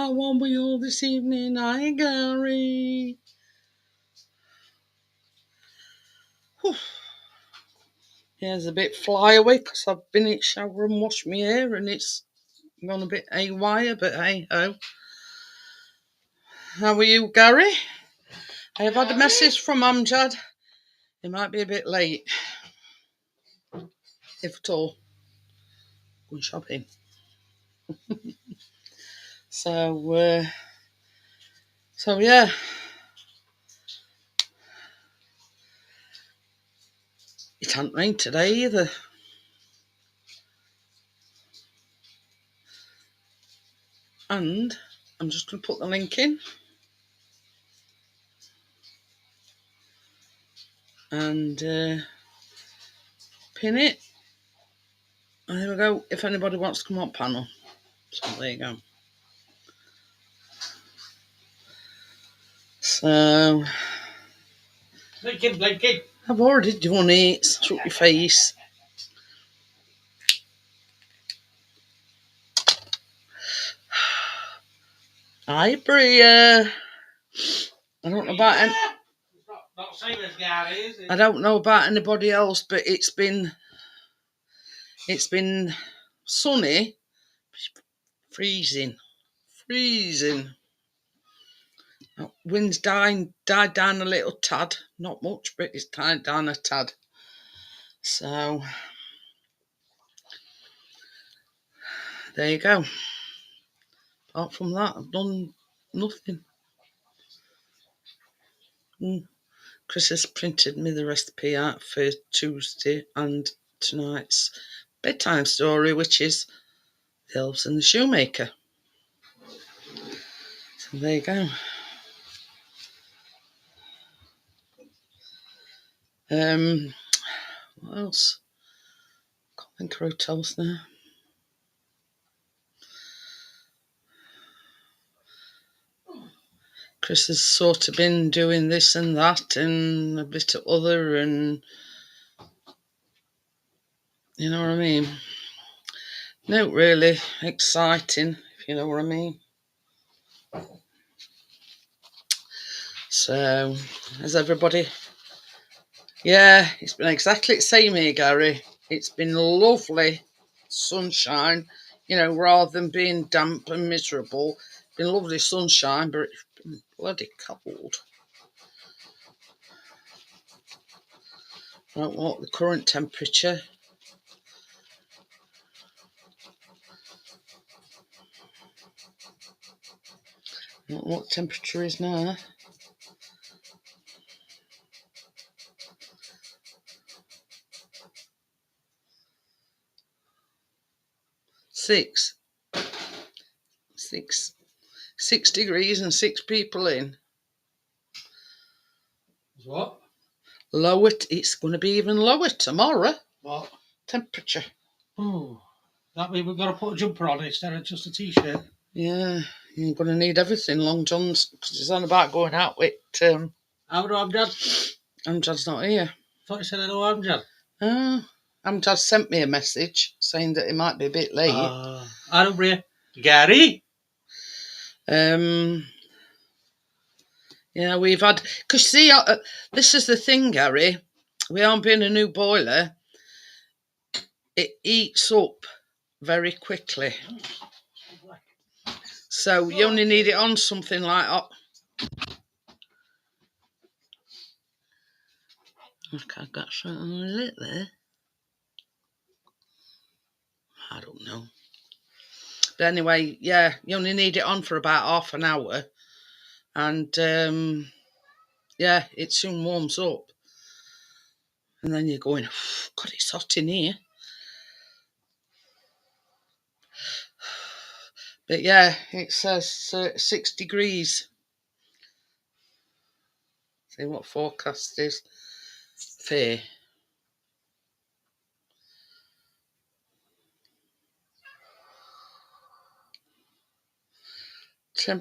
I want with you this evening. Hi, Gary. Whew. Yeah, there's a bit fly away because I've been in the shower and washed my hair and it's gone a bit haywire, but hey ho. How are you, Gary? I have had a message from Amjad. It might be a bit late, if at all. Going shopping. So yeah. It hasn't rained today either. And I'm just going to put the link in. And pin it. And there we go. If anybody wants to come on panel. So there you go. So blinking. I've already done it. Shoot your face. Hi, Bria. I don't know about Not same as Gary, is it? I don't know about anybody else, but it's been sunny, freezing. Wind's died down a little tad, not much, but it's died down a tad. So there you go. Apart from that, I've done nothing. Chris has printed me the recipe out for Tuesday and tonight's bedtime story, which is the elves and the shoemaker. So there you go. What else? Can't think of hotels now. Chris has sort of been doing this and that and a bit of other, and you know what I mean? Not really exciting, if you know what I mean. So, has everybody? Yeah, it's been exactly the same here, Gary. It's been lovely sunshine, rather than being damp and miserable. It's been lovely sunshine, but it's been bloody cold. I don't want the current temperature. I don't know what temperature is now. 6 degrees and 6 people in. What? Lower. It's going to be even lower tomorrow. What? Temperature. Oh, that means we've got to put a jumper on instead of just a t-shirt. Yeah, you're going to need everything. Long John's, because he's on about going out with. How do Amjad? Amjad's not here. I thought you said hello, Amjad. Amjad sent me a message saying that it might be a bit late. I don't bring Gary. Yeah, we've had, because see, this is the thing, Gary. We aren't being a new boiler. It eats up very quickly. So you only need it on something like that. Okay, I've got something on the lid there. I don't know. But anyway, yeah, you only need it on for about half an hour. And, yeah, it soon warms up. And then you're going, God, it's hot in here. But yeah, it says 6 degrees. See what forecast is. Fair.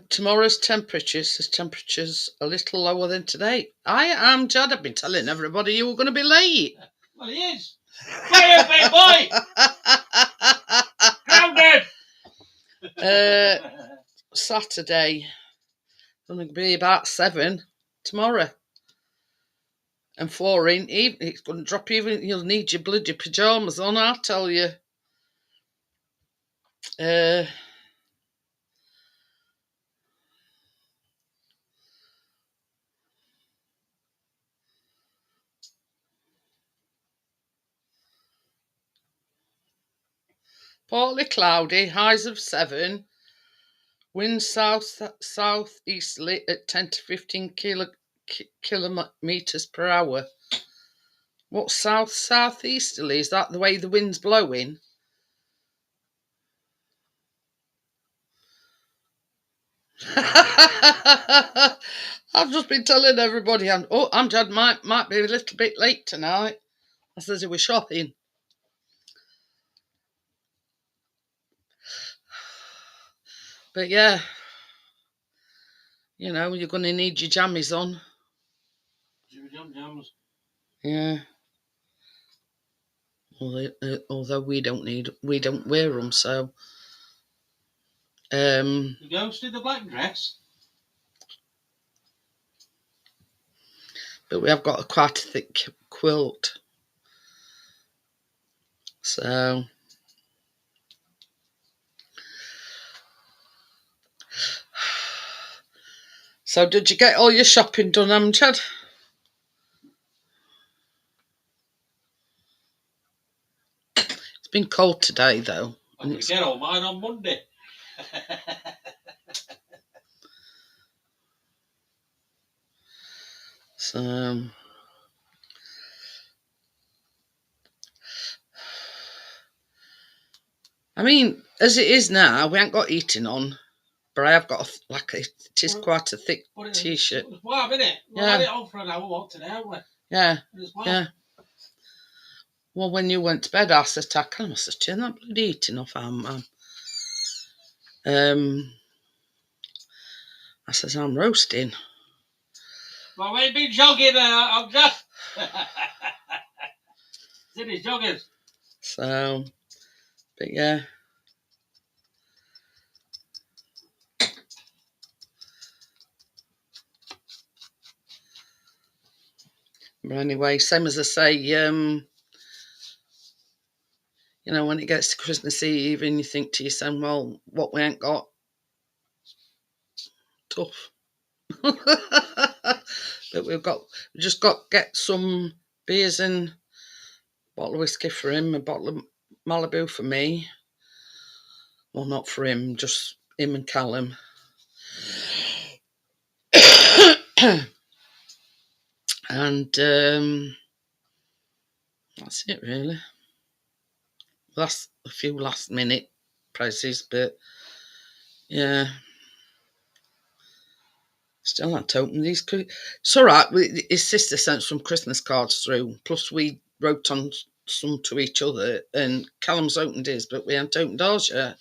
Tomorrow's temperatures a little lower than today. I am Jad. I've been telling everybody you were going to be late. Well, he is. Where you big boy? Grounded. Saturday. It's going to be about 7 tomorrow. And 4 in evening. It's going to drop even. You'll need your bloody pyjamas on, I tell you. Partly cloudy, highs of 7. Wind southeasterly at 10 to 15 kilometres per hour. What southeasterly? Is that the way the wind's blowing? I've just been telling everybody Amjad might be a little bit late tonight. I says he was shopping. But yeah, you know, you're going to need your jammies on. Jams. Yeah. Although we don't wear them, so. The ghost in the black dress. But we have got quite a thick quilt. So. So did you get all your shopping done, Amjad? It's been cold today, though. I'm going to get all mine on Monday. So, I mean, as it is now, we ain't got heating on, but I have got it is quite a thick t-shirt. It's warm, isn't it? We had it on for an hour today, haven't we? Yeah. Yeah. Well, when you went to bed, I said, I must have turned that bloody heating off, man. I says, I'm roasting. Well, we've been jogging, I'm just. Did his joggers. So, but yeah. But anyway, same as I say, you know, when it gets to Christmas Eve and you think to yourself, well, what we ain't got, tough. But we just got to get some beers and a bottle of whiskey for him, a bottle of Malibu for me. Well, not for him, just him and Callum. And that's it, really. A few last minute prices, but yeah. Still had to open these. It's all right. His sister sent some Christmas cards through. Plus, we wrote on some to each other. And Callum's opened his, but we haven't opened ours yet.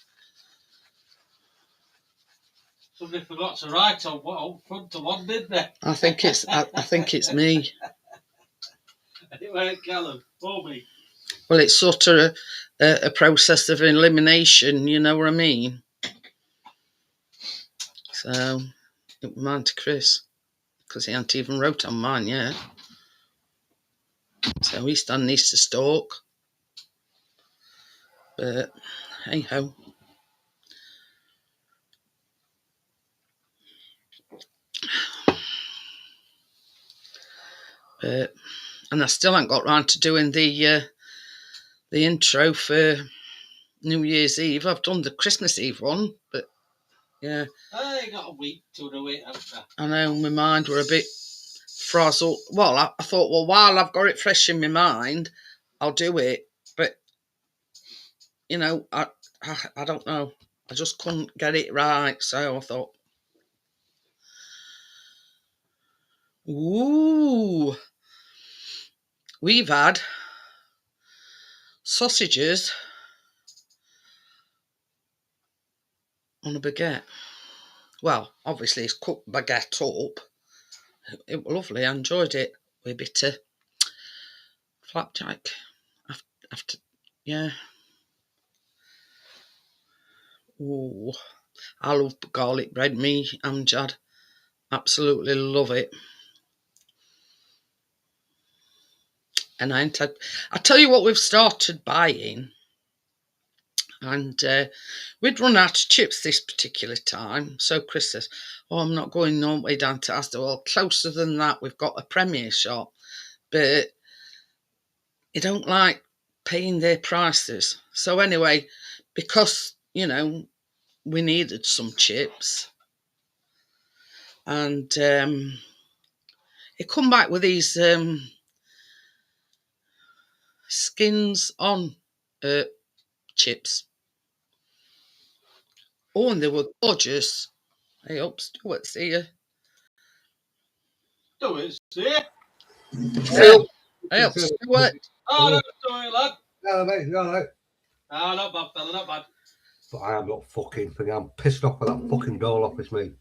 Somebody forgot to write on front of one, didn't they? I think it's me. It went Callum for me. Well, it's sort of a process of elimination. You know what I mean? So it was mine to Chris because he hadn't even wrote on mine yet. So he still needs to stalk. But hey ho. And I still haven't got round to doing the intro for New Year's Eve. I've done the Christmas Eve one, but yeah. I got a week to do it, haven't I? I know my mind were a bit frazzled. Well, I thought, well, while I've got it fresh in my mind, I'll do it. But you know, I don't know. I just couldn't get it right, so I thought, ooh, we've had sausages on a baguette. Well, obviously it's cooked baguette up. It was lovely. I enjoyed it with a bit of flapjack. After yeah. Ooh. I love garlic bread, me, Amjad. Absolutely love it. And I tell you what we've started buying. And we'd run out of chips this particular time. So Chris says, oh, I'm not going all the way down to Asda. Well, closer than that, we've got a Premier shop. But you don't like paying their prices. So anyway, because, you know, we needed some chips. And it come back with these skins on chips. Oh, and they were gorgeous. Hey, up, Stuart, see you. Do it, see? Hey, up, Stuart. Oh, no, do it, lad. Yeah, mate, you all right? Ah, not bad, fella, not bad. But I am not fucking thing. I'm pissed off with that fucking door office, mate.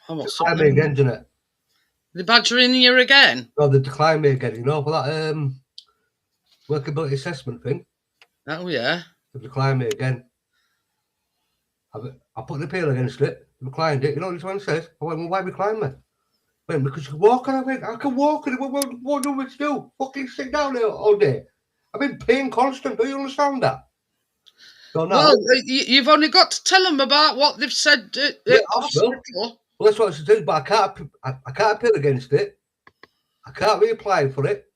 Oh, what's Decline me again, Jeanette. The badgering you again? No, they declined me again, you know, for that workability assessment thing. Oh, yeah. They declined me again. I put an appeal against it. They declined it. You know what this one says? I went, well, why decline me? Went, because you can walk on it. I went, I can walk on it. What do you want me to do? Fucking sit down here all day. I've been paying constant. Do you understand that? So now, Well, you've only got to tell them about what they've said at hospital. Well, that's what it says, but I can't appeal against it. I can't reapply for it.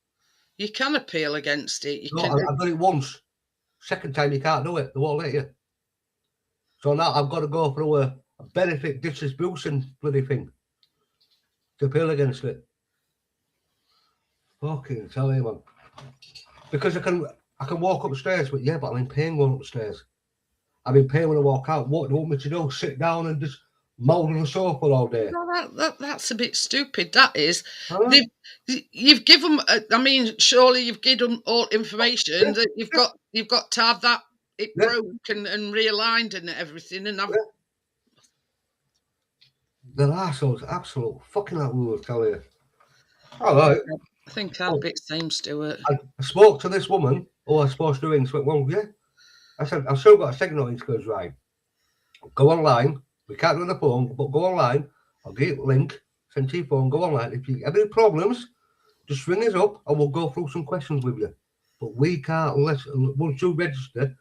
You can appeal against it. I've done it once. Second time you can't do it. They won't let you. So now I've got to go through a benefit distribution bloody thing to appeal against it. Fucking tell you, man. Because I can walk upstairs, but yeah, but I'm in pain going upstairs. I'm in pain when I walk out. What do you want me to do? Sit down and just mould on the sofa all day? No, that's a bit stupid. That is. You've given. I mean, surely you've given them all information that you've got to have that broke and realigned and everything. And they're assholes, absolute fucking that we will tell you. All right. I think I'll be the same, Stuart. I spoke to this woman who I was supposed to ring. She went, well, yeah. I said, I've still got a signal. She goes, right. Go online. We can't do it on the phone, but go online. I'll give you a link. Send to your phone. Go online. If you have any problems, just ring us up and we'll go through some questions with you. But we can't unless once you register.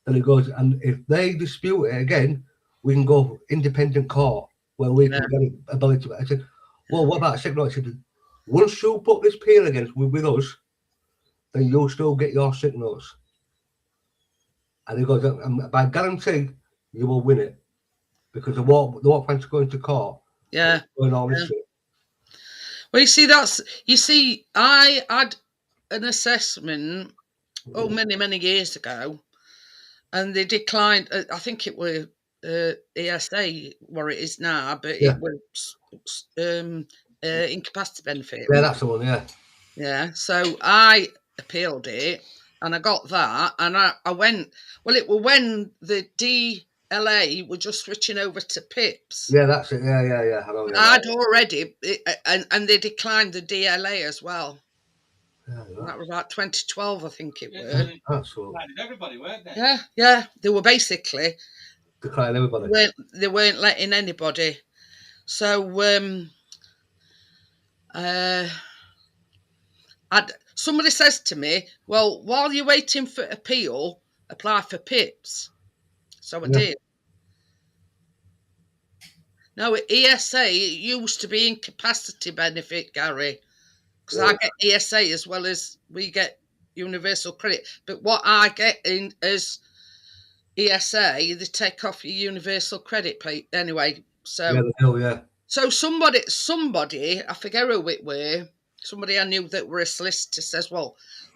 Then it goes, and if they dispute it again, we can go independent court where we can get ability to. I said, well, what about a signal? I said, once you put this appeal against with us, then you'll still get your sick notes. And he goes, and by guarantee, you will win it. Because they won't fancy going to court. Yeah. Doing all this shit. Well, you see, I had an assessment, many years ago, and they declined, I think it was ESA, where it is now, but it was incapacity benefit. Yeah, that's the one, yeah. Yeah, so I appealed it, and I got that, and I went, well, it was when the DLA were just switching over to PIPs. Yeah, that's it, yeah. I know, I'd already, and they declined the DLA as well. Yeah, that was about 2012, I think it was. Absolutely. Everybody, weren't they? Yeah, they were basically declining everybody. They weren't letting anybody. So somebody says to me, well, while you're waiting for appeal, apply for PIPs. So I did. No, ESA, it used to be incapacity benefit, Gary, because I get ESA as well as we get universal credit. But what I get in as ESA, they take off your universal credit pay anyway. So yeah, they do, So somebody, I forget who it were, somebody I knew that were a solicitor says, well,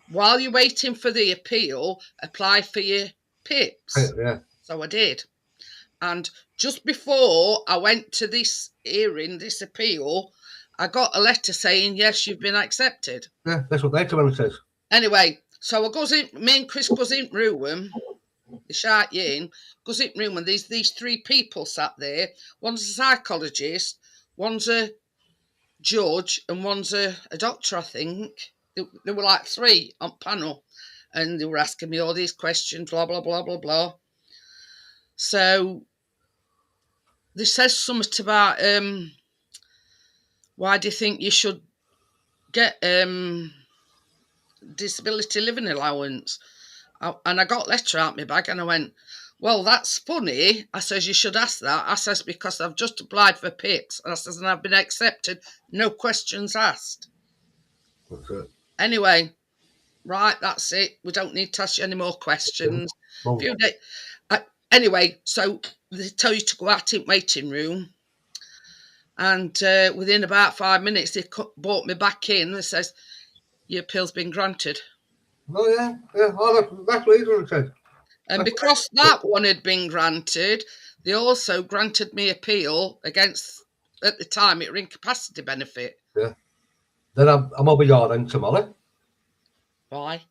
while you're waiting for the appeal, apply for your PIPs. Yeah. So I did. And just before I went to this hearing, this appeal, I got a letter saying, yes, you've been accepted. Yeah, that's what their says. Anyway, so I goes in, me and Chris goes in room, the shout in, goes in room, and these three people sat there. One's a psychologist, one's a judge, and one's a doctor, I think. There were like three on panel, and they were asking me all these questions, blah, blah, blah, blah, blah. So They says something about why do you think you should get disability living allowance? And I got a letter out my bag and I went, well, that's funny. I says, you should ask that. I says, because I've just applied for PICS. I says, and I've been accepted. No questions asked. That's it. Anyway, right, that's it. We don't need to ask you any more questions. Well, Few days. Anyway, so they tell you to go out in waiting room. And within about 5 minutes, they brought me back in and says, your appeal's been granted. oh, yeah. Oh, that's what he's going to say. And because that one had been granted, they also granted me appeal against, at the time, it were incapacity benefit. Yeah. Then I'm over your end tomorrow. Why?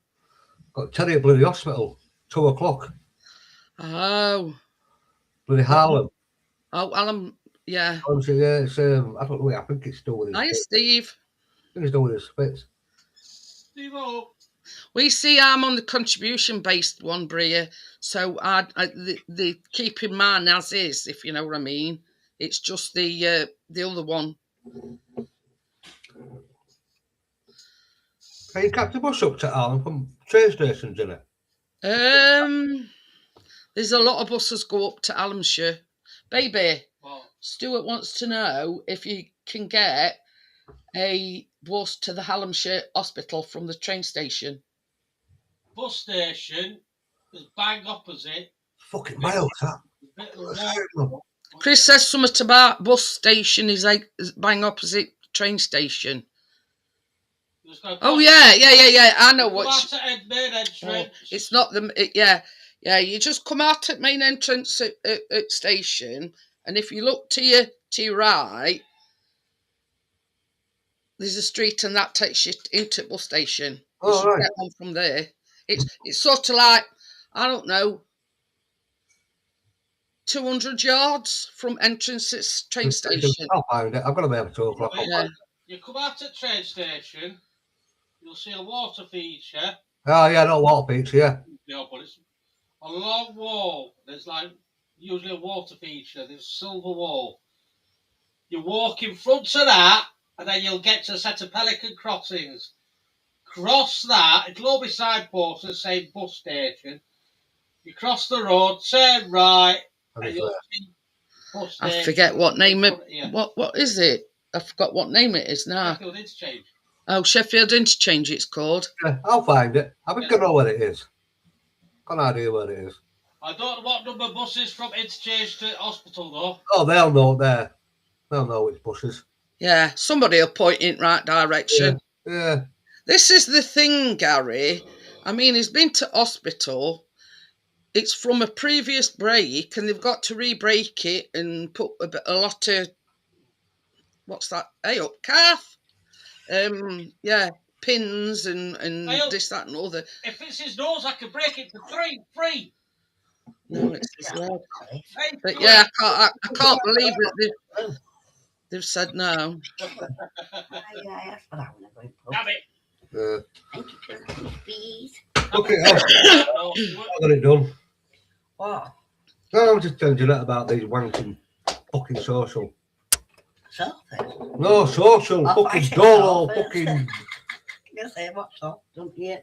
Got Terry at bloody hospital, 2 o'clock. Oh. Bloody Harlem. Oh, Alan, yeah. Honestly, yeah, it's, I don't know, I think it's still with his Hi, spits. Steve. I think it's still with his spits. Steve-o. We see I'm on the contribution-based one, Bria, so the keep in mind as is, if you know what I mean. It's just the other one. Can you catch the bus up to Harlem from train station, Jeanette? There's a lot of buses go up to Allenshire. Baby, Well, Stuart wants to know if you can get a bus to the Hallamshire Hospital from the train station. bus station is bang opposite. Fucking miles, that. A bit of That's walk. terrible. Chris says something about bus station is like bang opposite train station. You just gotta Oh cross yeah. I know Come what. out at main Oh, entrance. it's not yeah. You just come out at main entrance at station, and if you look to your right, there's a street, and that takes you into bus station. You Oh, should right. get one from there. It's sort of like, I don't know, 200 yards from entrance at train station. I'll find it. I've got to be able to 2 o'clock. Yeah. You come out at train station, you'll see a water feature. Oh, yeah, no water feature, yeah. Yeah, but it's a long wall. There's like usually a water feature. There's a silver wall. You walk in front of that, and then you'll get to a set of pelican crossings. Cross that. It'll all be signposts saying bus station. You cross the road, turn right, And and it's you'll there. see bus I station. forget what name it. Yeah. What is it? I forgot what name it is now. Sheffield Interchange. Oh, Sheffield Interchange. It's called. Yeah, I'll find it. I think I know where it is. Got an idea where it is. I don't know what number bus is from Interchange to hospital though. Oh, they'll know there. They'll know which buses. Yeah, somebody will point in right direction. Yeah. This is the thing, Gary. I mean, he's been to hospital. It's from a previous brake, and they've got to re-brake it and put a lot of, what's that? Hey up, calf. Yeah, pins and Hey up. this, that, and other. If it's his nose, I can break it for free. No, it's his leg. Hey, But yeah, I can't believe that they've said no. I asked for that one. I'm going damn it. Yeah. Thank you, please. Okay, I've No, got it done. What? No, I was just telling Jeanette about these wanking fucking social. Selfish. No, social, Oh, fucking fucking dolo, selfish. fucking. You say what's up? Don't you?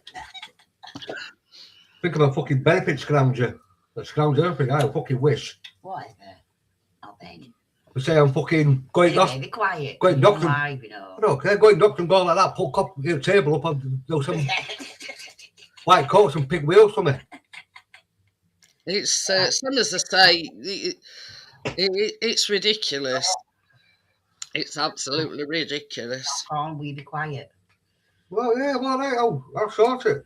Think of a fucking benefit scrounger. That scrounge everything, I fucking wish. Whatever. I'll bang him. We say I'm fucking going off. Anyway, be quiet. Going You're doctor. live, you know. I don't care, going doctor and go like that, put a table up and do some white coats and pig wheels for me. It's some as I say, it's ridiculous. It's absolutely ridiculous. Can't we be quiet? Well, yeah, well, right, I'll sort it.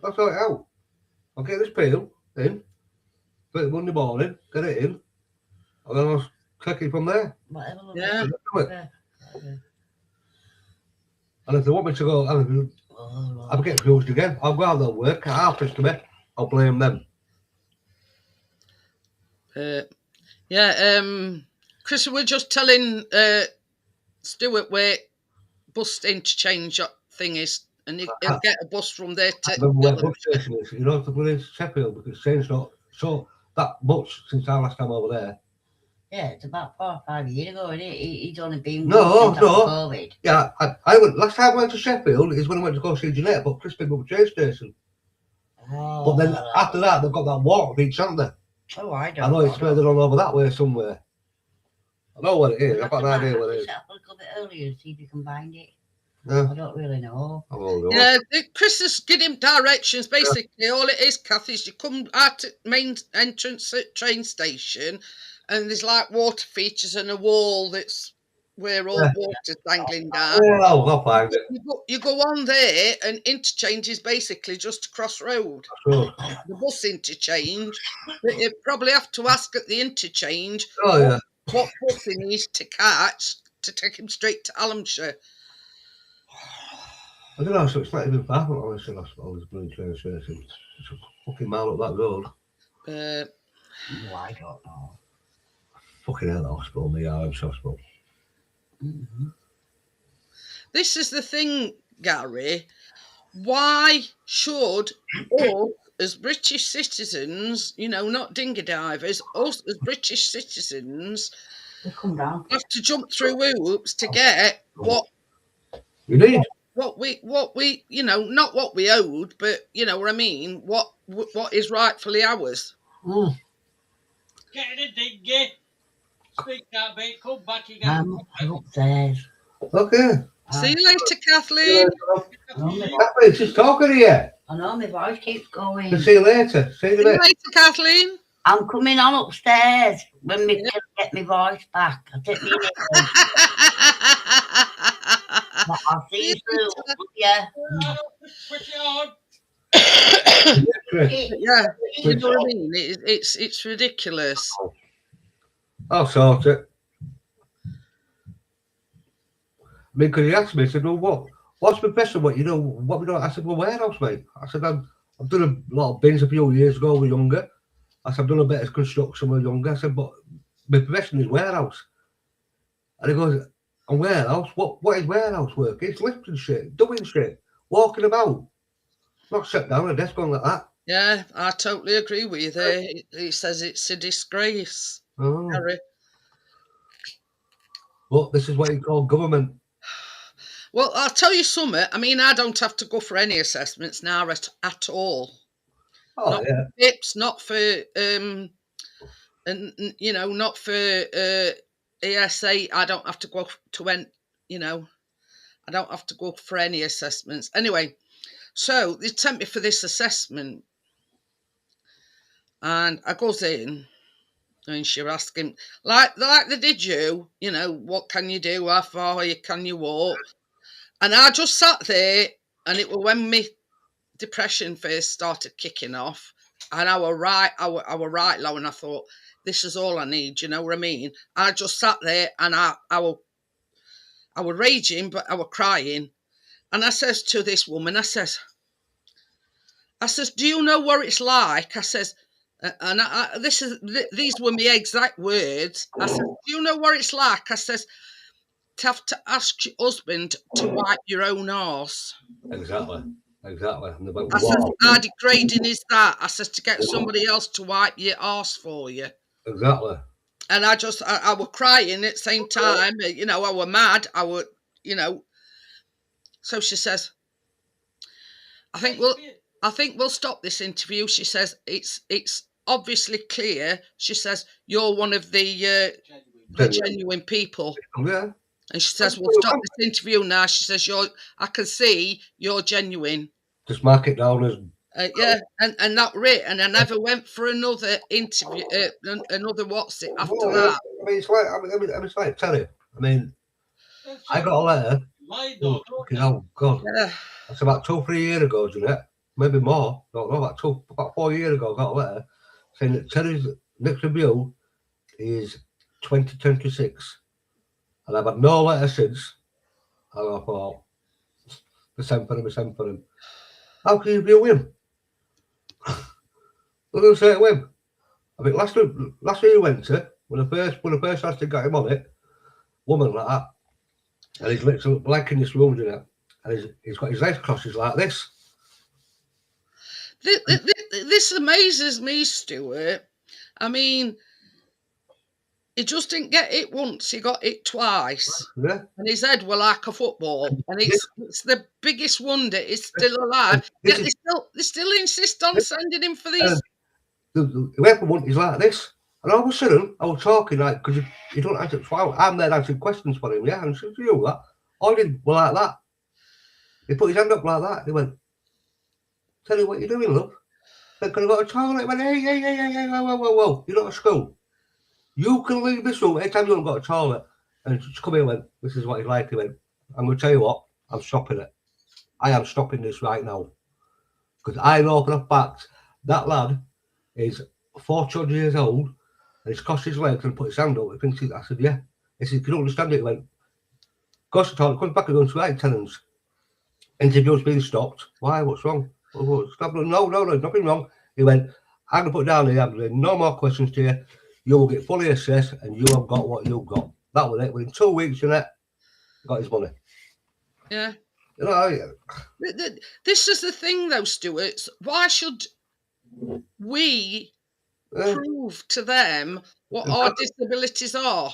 I'll sort it out. I'll get this peel in, put it Monday morning, get it in, and then I'll take it from there. Whatever. love. Yeah. Do it. Yeah. And if they want me to go, Oh, I'll get confused again. I'll go out there work, half to me, I'll blame them. Chris, we're just telling Stuart where bus interchange thing is, and he'll get a bus from there I to. remember where the bus station is, the bloody Sheffield, because it's changed not so that much since our last time over there. Yeah, it's about 4 or 5 years ago, isn't it? He's only been No, since after no. COVID. Yeah, I went last time I went to Sheffield is when I went to go see Jeanette, but Chris picked me up at the train station. Oh, But then after that, they've got that water beach, haven't they? Oh, I I don't know it's further on over that way somewhere. I know what it is. I've got an idea what it is. Set up a little bit earlier and see if you can find it. Yeah, I don't really know. I will go. Yeah, Chris has given him directions. Basically, all it is, Kath, is you come out at main entrance at train station, and there's like water features and a wall that's where all Yeah. water's dangling down. Well, I'll find it. You go on there, and interchange is basically just across road. Sure. The bus interchange. But you probably have to ask at the interchange Oh, yeah. what bus he needs to catch to take him straight to Hallamshire. I don't know, so it's not even far from Alistair Hospital, this bloody train station. It's a fucking mile up that road. Uh, No, I don't know. Fucking hell, the hospital, the RM's hospital. Mm-hmm. This is the thing, Gary. Why should us, as British citizens, not dinghy divers, us as British citizens, They come down. have to jump through hoops to get what You need. what we not what we owed, but you know what I mean. What is rightfully ours. Mm. Get in a dinghy. Speak that bit. Come back again. I'm upstairs. Okay. See you later, Kathleen. Kathleen, she's talking here. I know my voice keeps going. See you later. See you See you later. later, Kathleen. I'm coming on upstairs when we can get my voice back. I'll take me in. I'll see you soon. Yeah. Switch it on. Yeah, you know what I mean. It's ridiculous. I'll sort it. I mean, because he asked me, he said, well, what's my profession? What we do? I said, well, warehouse, mate. I said, I've done a lot of bins a few years ago when we were younger. I said, I've done a bit of construction when we were younger. I said, but my profession is warehouse. And he goes, and warehouse? What is warehouse work? It's lifting shit, doing shit, walking about. Not sit down at a desk going like that. Yeah, I totally agree with you there. He says it's a disgrace. Oh. Harry. But this is what you call government. Well, I'll tell you something. I mean, I don't have to go for any assessments now at all. Oh, not yeah. for tips, not for not for ESA. I don't have to go to I don't have to go for any assessments. Anyway, so they sent me for this assessment, and I goes in, and she was asking, like they did you, what can you do? How far can you walk? And I just sat there, and it was when my depression first started kicking off, and I were right low, and I thought, this is all I need, you know what I mean? I just sat there, and I were raging, but I were crying. And I says to this woman, I says, do you know what it's like? I says, and these were my exact words. I says, do you know what it's like? I says, to have to ask your husband to wipe your own arse. Exactly. I says, how degrading is that? I says, to get somebody else to wipe your arse for you. Exactly. And I were crying at the same time. I were mad. So she says, I think we'll stop this interview. She says, it's obviously clear. She says, you're one of the genuine people. Yeah. And she says, we'll stop this interview now. She says, I can see you're genuine. Just mark it down as... Yeah, and that were it. And I never went for another interview, another what's it after that. I mean, it's like telling. I mean, I got a letter. Oh, God. Yeah. That's about 2 or 3 years ago, Jeanette. Maybe more. Don't know, about 4 years ago, I got a letter saying that Terry's next review is 2026. And I've had no letter since. And I thought, we sent for him. How can you review him? What did I say to him? I think last week we went to, when I first actually got him on it, woman like that, and he's literally blank in this room, you know, and he's got his legs crosses like this. This amazes me, Stuart. I mean, he just didn't get it once, he got it twice. Yeah. And his head were like a football. And This, it's the biggest wonder he's still alive. this Yet is, they still insist on sending him for these. whoever one is like this. And all of a sudden, I was talking like, because you don't answer, so I'm there answering questions for him, yeah? And I said, you know that? All he did was like that. He put his hand up like that. He went, tell you what you're doing, love. Then can I go to the toilet? He went, hey, whoa. You're not at school. You can leave this room anytime you want to go to the toilet. And she come here and went, this is what he's like. He went, I'm going to tell you what, I'm stopping it. I am stopping this right now. Because I know for a fact that lad is 40 years old and he's crossed his legs and put his hand up. I said, yeah. He said, you don't understand it. He went, goes to the toilet, comes back and goes to right tenants. Interview's been stopped. Why? What's wrong? No, nothing wrong. He went, I'm going to put down here, I'm doing no more questions to you. You will get fully assessed and you have got what you've got. That was it. Within 2 weeks, Jeanette got his money. Yeah. You know, this is the thing, though, Stuart. Why should we prove to them what our disabilities are?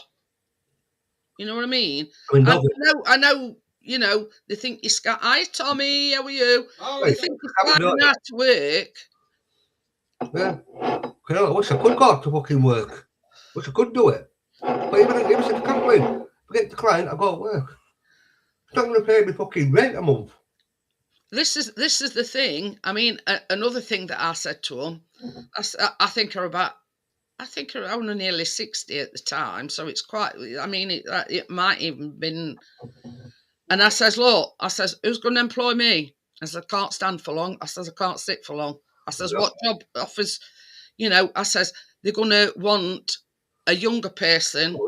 You know what I mean? I know. You know, they think you're scared. Hi, Tommy. How are you? They think you're scared out to work. Yeah. I wish I could go to fucking work. Wish I could do it. But even said, Kathleen, forget the client, I go to work. It's not going to pay me fucking rent a month. This is the thing. I mean, another thing that I said to him, I think they're only nearly 60 at the time, so it's quite. I mean, it might even been. And I says, look, who's going to employ me? I said, I can't stand for long. I says, I can't sit for long. I says, what job offers? You know, I says they're going to want a younger person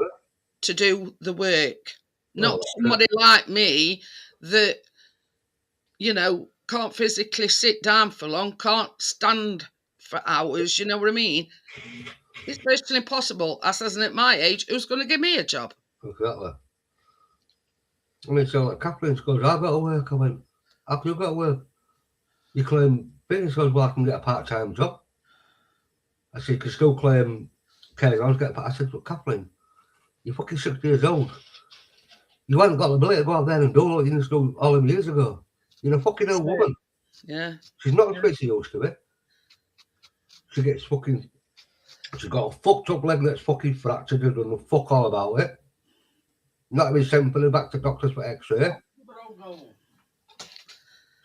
to do the work, not somebody like me that, you know, can't physically sit down for long, can't stand for hours. You know what I mean? It's virtually impossible. I says, and at my age, who's going to give me a job? Exactly. I mean, so like Kathleen goes, I've got to work. I went, how can you got to work? You claim business goes, well, I can get a part-time job. I said, you can still claim carry on, get a part. I said, look, Kathleen, you're fucking 60 years old. You haven't got the ability to go out there and do what you used to do all them years ago. You're a fucking old woman. Yeah. She's not as big as she used to be. She gets fucking. She's got a fucked up leg that's fucking fractured and doesn't fuck all about it. Not even sent for the back to doctors for X-ray.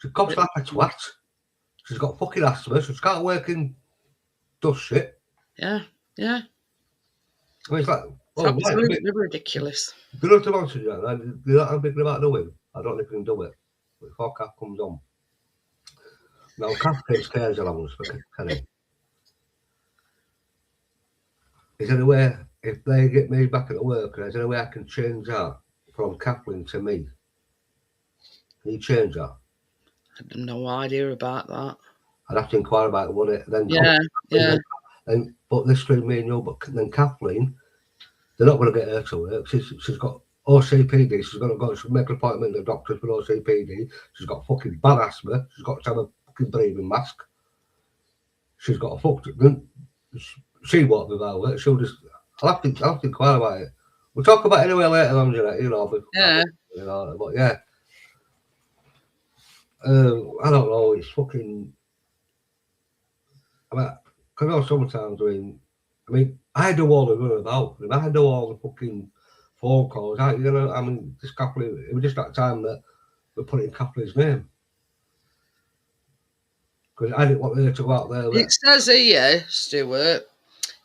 She coughs like a twat. She's got fucking asthma, so she can't work in dust shit. Yeah. I mean, it's like, absolutely ridiculous. You know what I'm saying? You're not thinking about doing. I don't think you can do it. Before Kath comes on. Now, Kath takes care allowance for Kenny. Is there any way, if they get me back at work, is there any way I can change that from Kathleen to me? Can you change that? I have no idea about that. I'd have to inquire about it, wouldn't it? Then yeah. And put this between me and you, but then Kathleen, they're not going to get her to work. She's got OCPD. She's going to go to make an appointment with the doctors for OCPD. She's got fucking bad asthma. She's got to have a fucking breathing mask. She's got a fucking. She won't be about it. She'll just. I'll have to inquire about it. We'll talk about it anyway later on, Jeanette. You know. Yeah. You know, but yeah. I don't know. It's fucking. I mean, because I know sometimes I do all the running about. I do all the fucking phone calls. This Kathleen, it was just that time that we put it in Kathleen's name. Because I didn't want her to go out there. It says here, Stuart,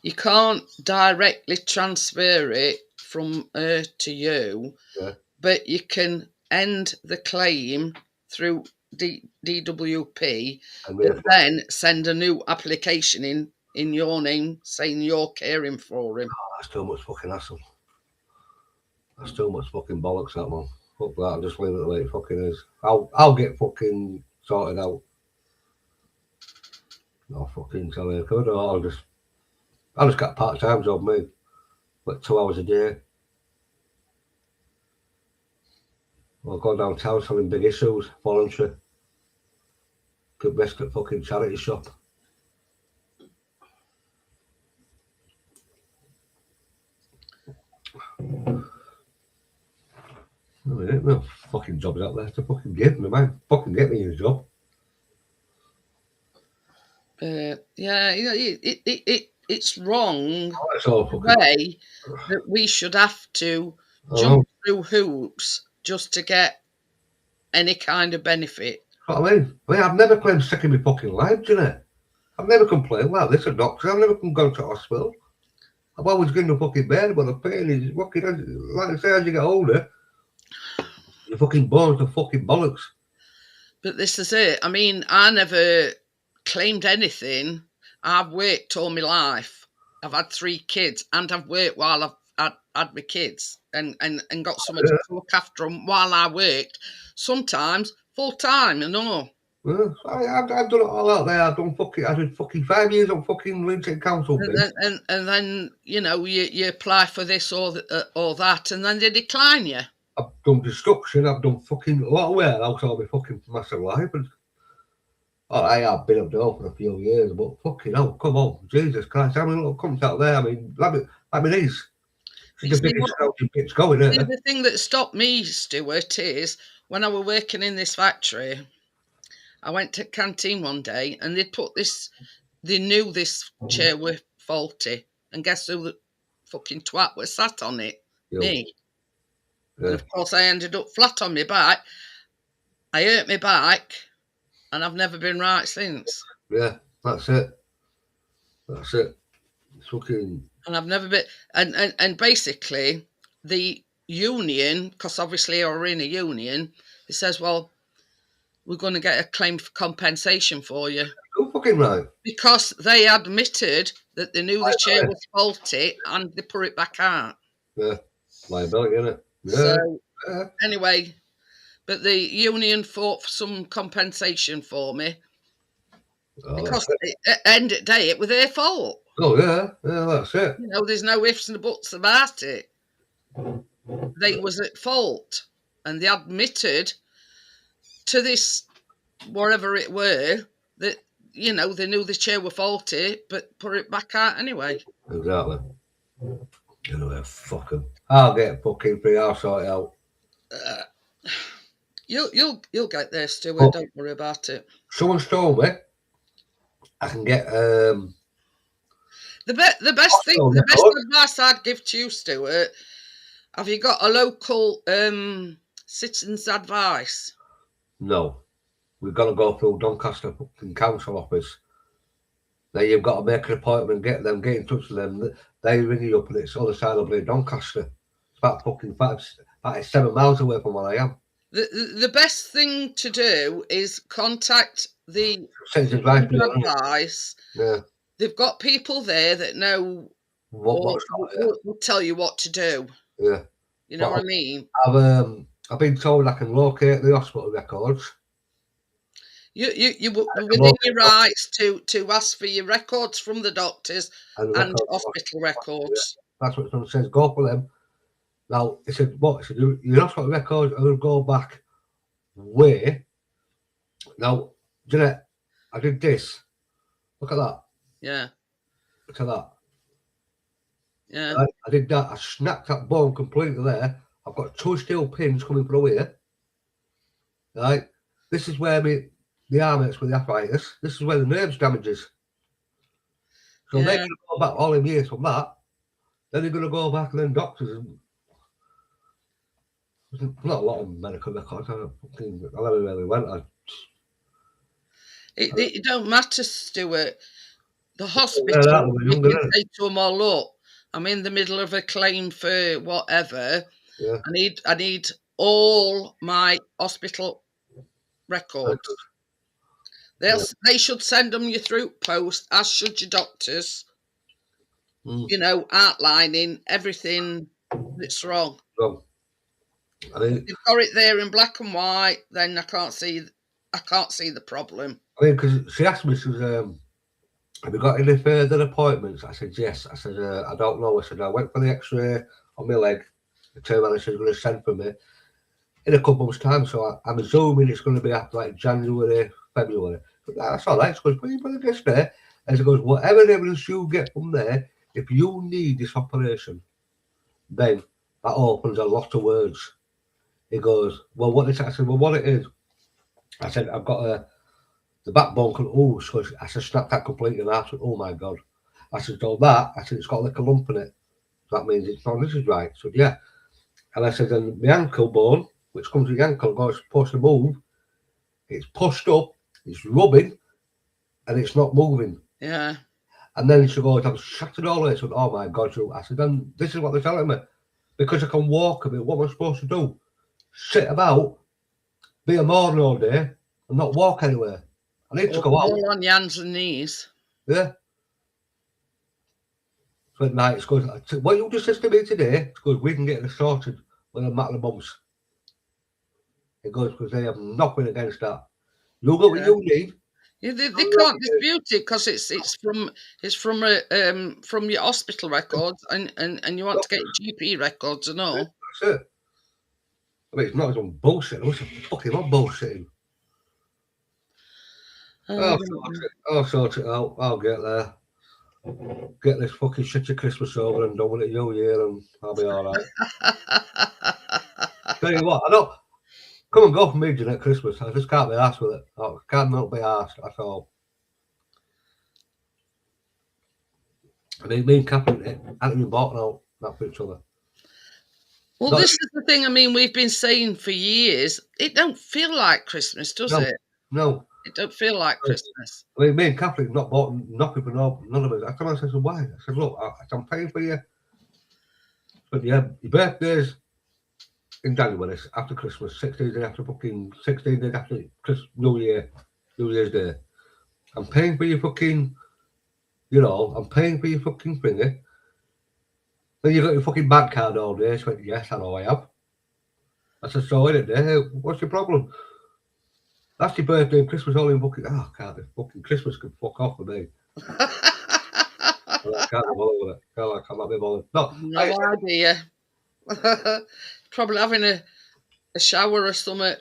you can't directly transfer it from her to you, but you can end the claim through DWP, but then send a new application in your name saying you're caring for him. Oh, that's too much fucking hassle. That's too much fucking bollocks, that man. Fuck that, I'll just leave it the way it fucking is. I'll get fucking sorted out. No fucking tell you, I'll just get a part-time job, mate. Like 2 hours a day. I'll go downtown selling big issues, voluntary. Good risk at fucking charity shop. No fucking jobs out there to fucking give me, man. Fucking get me a job. Yeah, it's wrong Oh, it's all the fucking. way that we should have to Oh, jump through hoops just to get any kind of benefit. that's what I mean. I've never claimed sick in my fucking life, Jeanette. I've never complained like this at doctors. I've never gone to hospital. I've always given the fucking bed, but the pain is fucking, like I say, as you get older, your fucking bones are fucking bollocks. But this is it. I mean, I never claimed anything. I've worked all my life. I've had 3 kids, and I've worked while I've had my kids, and got someone to look after them while I worked. Sometimes full time, and all. Yeah, I've done it all out there. I did fucking 5 years on fucking Lincoln Council. And then you know you apply for this or that, and then they decline you. I've done destruction. I've done fucking a lot of warehouse all my fucking massive life. And I have been up there for a few years, but fucking hell, come on, Jesus Christ! How many little cunts out there? I mean, these. She's the biggest scouting bitch going, isn't it? The thing that stopped me, Stuart, is when I was working in this factory. I went to canteen one day and they'd put this. They knew this chair was faulty, and guess who the fucking twat was sat on it? Yeah. Me. Yeah. And of course, I ended up flat on my back. I hurt my back, and I've never been right since. Yeah, that's it. That's it. It's fucking. And I've never been. And basically, the union, because obviously you're in a union, it says, well, we're going to get a claim for compensation for you. You're fucking right. Because they admitted that they knew the chair was faulty and they put it back out. Yeah, liability, innit? Yeah. So, anyway, but the union fought for some compensation for me. Because at the end of the day, it was their fault. Oh, yeah, that's it. You know, there's no ifs and buts about it. They was at fault. And they admitted to this, whatever it were, that, you know, they knew the chair was faulty, but put it back out anyway. Exactly. Anyway, fuck them. I'll get fucking free. I'll sort it out. You'll get there, Stuart. Don't worry about it. Someone's told me I can get the best thing, the best advice I'd give to you, Stuart. Have you got a local citizens' advice? No, we've got to go through Doncaster fucking council office. Then you've got to make an appointment, get in touch with them. They ring you up, and it's on the side of Doncaster. It's about fucking 7 miles away from where I am. The best thing to do is contact the advice. Yeah. They've got people there that know will tell you what to do. Yeah. You know what I mean? I've been told I can locate the hospital records. You within your rights to ask for your records from the doctors and hospital records. Yeah. That's what someone says. Go for them. Now, it said, what? It said, your hospital records are going to go back way. Now, Jeanette, I did this. Look at that. Yeah. Look at that. Yeah. I did that. I snapped that bone completely there. I've got 2 steel pins coming through here. Right? This is where the arm hurts with the arthritis. This is where the nerves damages. So they're going to go back all in years from that. Then they're going to go back and then doctors. There's not a lot of medical records. I never really went. It don't matter, Stuart. The hospital, you can say to them all, look, I'm in the middle of a claim for whatever. Yeah. I need all my hospital records. They should send them you through post, as should your doctors. You know, outlining everything that's wrong. I mean, if you've got it there in black and white, then I can't see the problem. I mean, because she asked me, she was, have you got any further appointments? I said, yes. I said, I don't know. I said, I went for the x-ray on my leg. The turn around, she was going to send for me in a couple of months' time. So I'm assuming it's going to be after like January, February. But that's all right. She goes, but you better get there. And she goes, whatever evidence you get from there, if you need this operation, then that opens a lot of words. He goes, well, what is it? I said, well, what it is? I said, I've got the backbone. Oh, so I said, snap that completely. And I said, oh my God. I said, so that, I said, it's got like a lump in it. So that means it's not, this is right. So yeah. And I said, and the ankle bone, which comes with the ankle, goes supposed to move. It's pushed up, it's rubbing, and it's not moving. Yeah. And then she goes, I'm shattered all this. I said, oh my God. So I said, then this is what they're telling me. Because I can walk a bit, what am I supposed to do? Sit about, be a morning all day, and not walk anywhere. I need to go out. All on your hands and knees. Yeah. So at night, it's goes, what you just said to me today, it goes, we can get it sorted with a matter of months. It goes, because they have nothing against that. You got what you need. Yeah, they can't dispute it because it's from your hospital records and you want to get your GP records and all. That's it. I mean, it's not some bullshit. What's fucking what bullshitting? I'll sort it out. I'll get there. Get this fucking shit of Christmas over and done with it New Year, and I'll be all right. Tell you what, I don't come and go for me, Jeanette, Christmas. I just can't be arsed with it. I can't not be arsed at all. I mean, me and Catherine hadn't even bought out that for each other. Well, this is the thing. I mean, we've been saying for years, it don't feel like Christmas, does it? No. It don't feel like Christmas. I mean, me and Catherine not bought nothing for none of us. I told her, I said, why? I said, look, I'm paying for you. But yeah, your birthday's in January after Christmas, 16 days after New Year's Day. I'm paying for your fucking, I'm paying for your fucking thingy. Then you got your fucking bank card all day. She went, yes, I know I have. I said, so in it there, what's your problem? That's your birthday and Christmas all in fucking, can't be fucking Christmas can fuck off for me. I can't be bothered with it. I can't be bothered. No idea. Probably having a shower or something.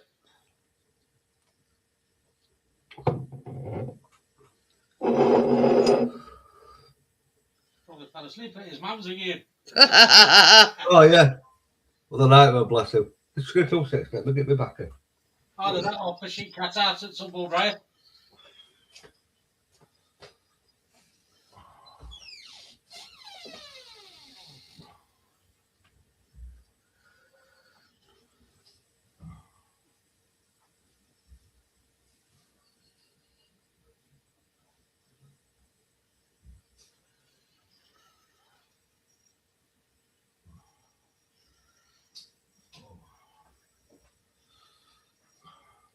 Probably fell asleep at his mum's again. Oh yeah. Well, the nightmare, bless him. Just go till 6, let me get me back in. Oh, did that offer sheet cat out at some point, right?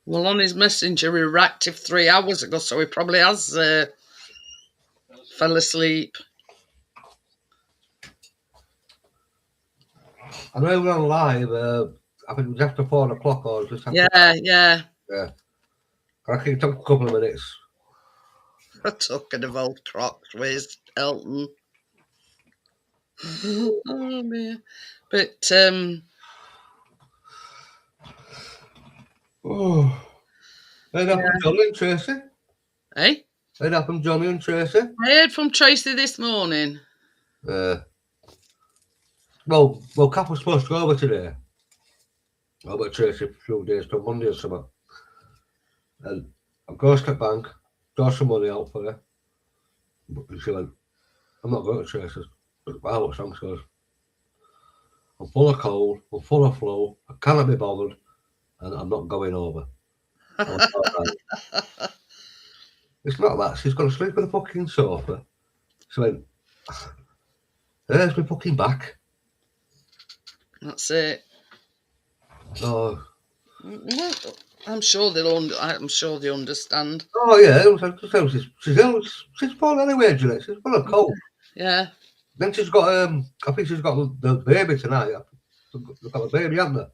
Well, on his messenger, he were active 3 hours ago, so he probably has fell asleep. I know we're on live. I think it was after 4 o'clock or just after. Yeah. I think it took a couple of minutes. Talking of old Crocs, where's Elton? Oh dear. But Heard that from Johnny and Tracy. Eh? Heard that from Johnny and Tracy. I heard from Tracy this morning. Well, Cap was supposed to go over today. Over to Tracy for a few days till Monday or something. And I go to the bank, draw some money out for her. And she went, I'm not going to Tracy's. Wow, what's wrong? She goes, I'm full of cold, I'm full of flu, I cannot be bothered, and I'm not going over. It's not that, she's going to sleep on the fucking sofa. She went, there's my fucking back. That's it. Oh. I'm sure they understand. Oh yeah, she's full anyway, Jeanette. She's full of cold. Yeah. Then she's got I think she's got the baby tonight. They've got the baby, haven't they?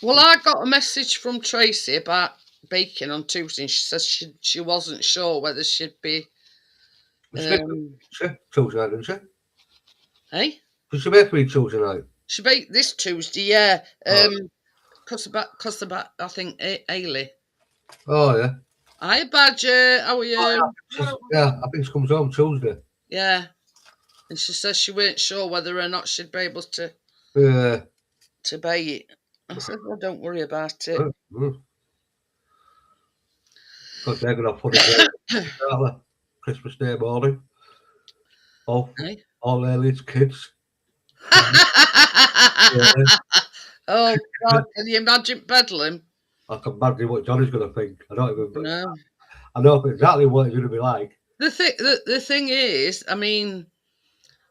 Well, I got a message from Tracy about baking on Tuesday, and she says she wasn't sure whether she'd be. Tuesday night, didn't she? Hey? Did she bake for you Tuesday night? She baked this Tuesday, yeah. Because about I think Ailey. Oh yeah. Hi Badger, how are you? Yeah, I think she comes home Tuesday. Yeah. And she says she weren't sure whether or not she'd be able to Yeah. to bake it. I said, well, don't worry about it. Because they're going to put it there, Christmas Day morning. All Aliens kids. Oh, God, can you imagine Bedlam? I can imagine what Johnny's going to think. I don't even No. I know exactly what it's going to be like. The thing is, I mean,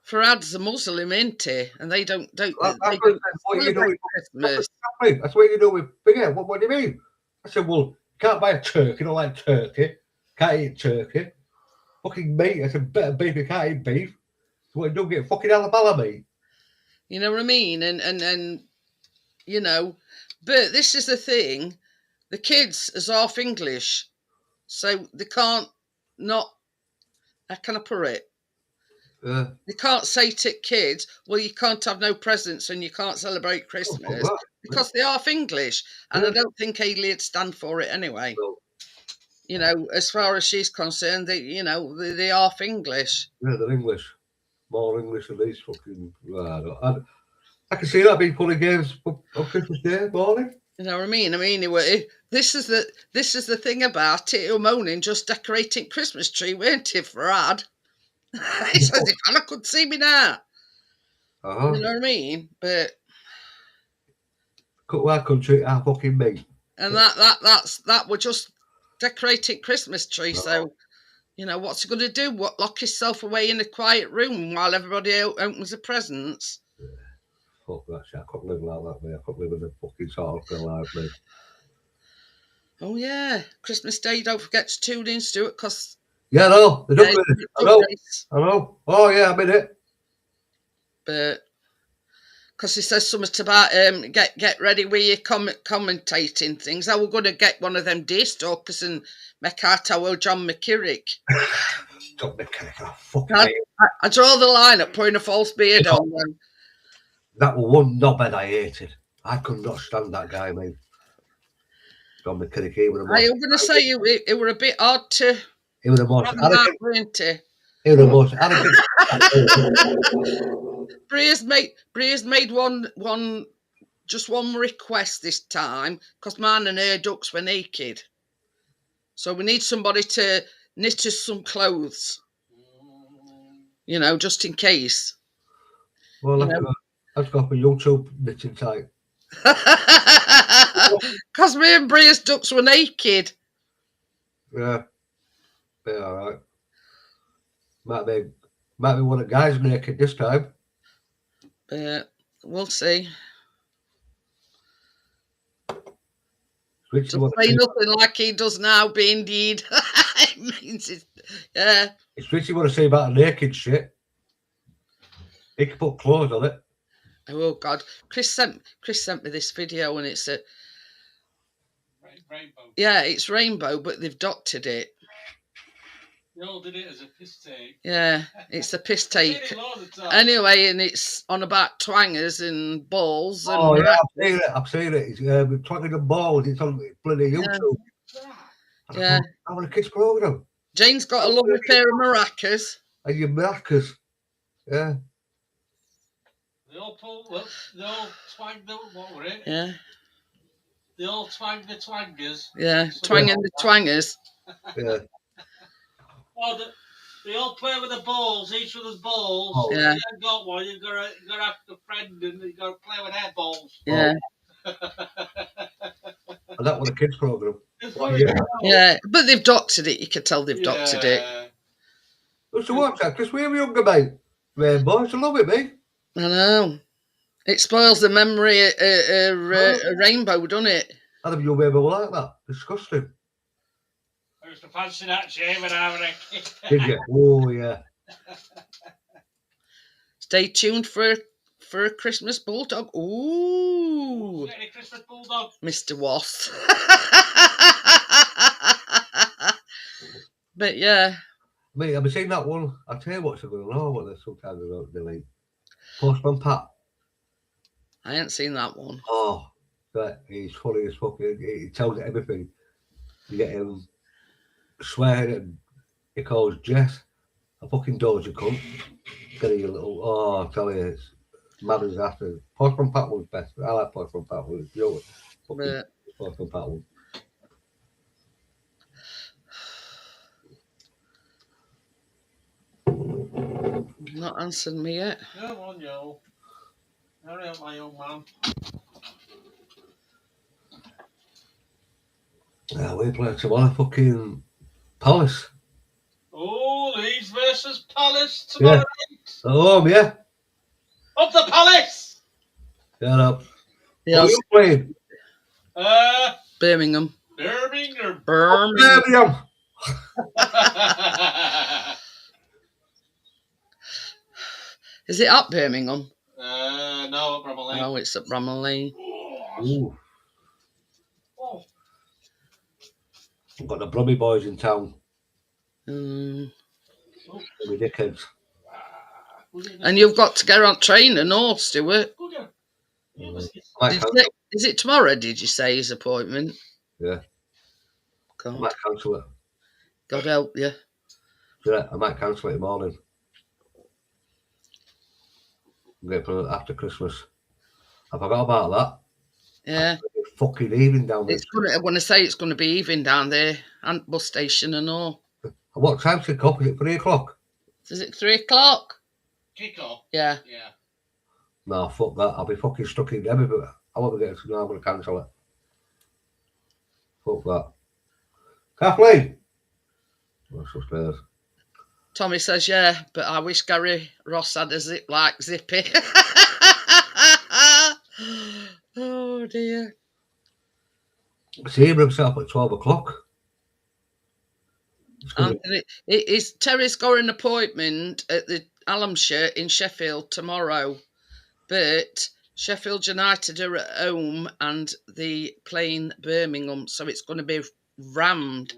Farad's a Muslim, ain't he? And they don't What celebrate Christmas. That's what you do with forget. What do you mean? I said, well, you can't buy a turkey, you don't like turkey. Can't eat turkey. Fucking meat. I said, better beef, you can't eat beef. So what you do, get fucking Alabama meat. You know what I mean? And you know, but this is the thing. The kids is half English. So they can't not, how can I put it? They can't say to kids, well, you can't have no presents and you can't celebrate Christmas because they're half English. And I don't think Ailey'd stand for it anyway. No. You know, as far as she's concerned, they're half English. Yeah, they're English. More English than these fucking... I can see that being pulling games on Christmas Day morning. You know what I mean? Anyway, this is the thing about it. You're moaning just decorating Christmas tree, weren't it, Farad? It's as if Anna could see me now. Uh-huh. You know what I mean? But cut our country, our fucking meat. And that we're just decorating Christmas tree. No. So, you know, what's he going to do? What, lock himself away in a quiet room while everybody opens the presents? Yeah. Fuck that shit. I couldn't live like that, mate. I couldn't live in a fucking sort of life, mate. Oh, yeah. Christmas Day, don't forget to tune in, Stuart, because... Yeah, no. I know. Oh, yeah, I'm in it. But... Because he says something about get ready with your commentating things. I was going to get one of them Deerstalkers and make out our John McKirrick. John McKirrick, oh, fucking I draw the line at putting a false beard on them. That was one knobhead I hated. I could not stand that guy, mate. John McKirrick, he was the most... I'm going to say it were a bit odd to... He was the most arrogant. Weren't he? He was the most arrogant. Brea's made one request this time because mine and her ducks were naked. So we need somebody to knit us some clothes. You know, just in case. Well, let's go for YouTube knitting site. Because me and Brea's ducks were naked. Yeah. Be alright. Might be one of the guys naked this time. We'll see. Just say nothing like he does now, be indeed. It means it's, yeah. It's Richie want to say about the naked shit. He can put clothes on it. Oh God, Chris sent me this video and it's a rainbow. Yeah, it's rainbow, but they've doctored it. They all did it as a piss take. Yeah, it's a piss take. Anyway, and it's on about twangers and balls. And yeah, I've seen it. It's twanging and balls. It's on bloody YouTube. Yeah. I want a kids program. Jane's got a lovely pair of maracas. And your maracas. Yeah. They all twanged them, what were it? Yeah. They all twanged the twangers. Yeah, twanging the twangers. Yeah. Oh, they all play with the balls, each other's balls. Oh, yeah. If you haven't got one, you've got to have a friend and you've got to play with their balls. Yeah. And that was a kids program. Yeah, but they've doctored it. You can tell they've doctored it. So what's that? Because we were younger, mate. Rainbow, I love it, mate. I know. It spoils the memory of a rainbow, doesn't it? I don't know if you ever like that. Disgusting. I used to fancy that shame when I was a kid. Did you? Oh, yeah. Stay tuned for a Christmas bulldog. Ooh. Get a Christmas bulldog. Oh. Mr. Wasp. But yeah. Mate, have you seen that one? I'll tell you what's going on with this sometimes I don't delete. Postman Pat. I ain't seen that one. Oh, that he's funny as fuck. He tells everything. You get him swearing and he calls Jess a fucking doja cunt. Getting a little, I tell you, Mad as after. Postman Pat was best. I like Postman Pat. You know, fucking But Postman Pat was. not answered me yet. Come on, yo. Hurry up, my young man. Yeah, we play tomorrow. Fucking Palace. Oh, Leeds versus Palace tomorrow night. Oh, yeah. Up the Palace! Yeah, no. Yeah, Who are you playing? Birmingham. Birmingham. Birmingham. Birmingham. Is it at Birmingham? No, Bramall Lane. Oh, it's at Bramall Lane. Ooh. Oh. We've got the Brummy boys in town. Mm. The dickheads. And you've got to get on train and all, Stuart. Is it tomorrow, did you say, his appointment? Yeah. I God, might cancel it. God help you. Yeah, I might cancel it in the morning. I'm going for after Christmas. I forgot about that. Yeah. It's fucking evening down there. I want to say it's going to be even down there, and bus station and all. And what time's it up? Is it 3 o'clock? Is it 3 o'clock? Kick off. Yeah. Yeah. No, fuck that. I'll be fucking stuck in there. But I won't be getting to know. I'm going to cancel it. Fuck that. Kathleen! What's upstairs? Tommy says, yeah, but I wish Gary Ross had a zip like Zippy. Oh, dear. See him himself at 12 o'clock. Anthony, Terry's got an appointment at the Allamshire in Sheffield tomorrow, but Sheffield United are at home and the playing Birmingham, so it's going to be rammed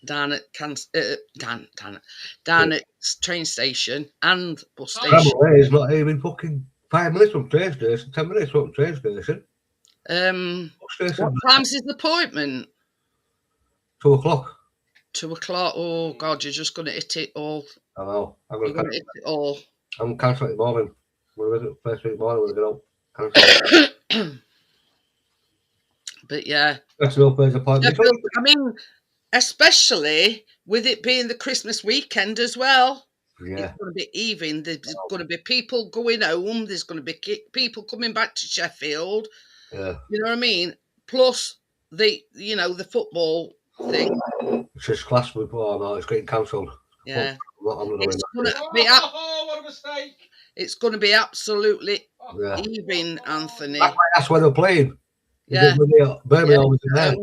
down at down at train station and bus station. It's not even fucking 5 minutes from train station, 10 minutes from train station. What time's his appointment? 2 o'clock. 2 o'clock. Oh God, you're just going to hit it all. I know. I'm You're going to hit it all. I'm cancelling it in the morning. First thing in the morning when I get up. Cancel it. But yeah. That's no further appointment. I mean, especially with it being the Christmas weekend as well. Yeah. It's going to be even. There's going to be people going home. There's going to be people coming back to Sheffield. Yeah. You know what I mean? Plus the football thing. It's just class before. No, it's getting cancelled. Yeah. I'm not It's doing going to be what a mistake. It's going to be absolutely Yeah. even, Anthony. That's where they're playing. Yeah. Birmingham was in there.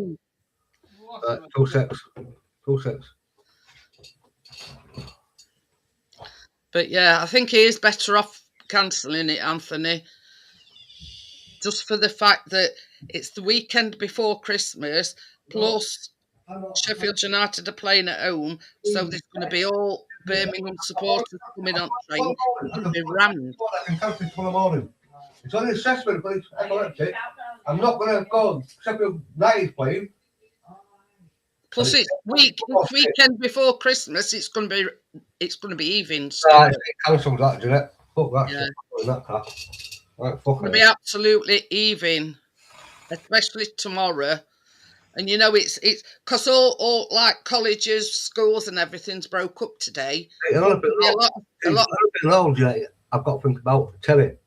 2 seconds. 2 seconds. But yeah, I think he is better off cancelling it, Anthony. Just for the fact that it's the weekend before Christmas, plus Sheffield United are playing at home, so there's going to be all Birmingham supporters coming on train. It's going to be rammed. I can cancel it tomorrow morning. It's only assessment, but it's epileptic. I'm not going to go. Sheffield United playing. Plus, it's weekend before Christmas. It's going to be even. Right, cancelled that, Jeanette. Fuck that. Yeah. Shit. That crap. Right, fuck It's going to be absolutely even, especially tomorrow. And you know, it's because all like colleges, schools, and everything's broke up today. Hey, a lot. I've got to think about Terry.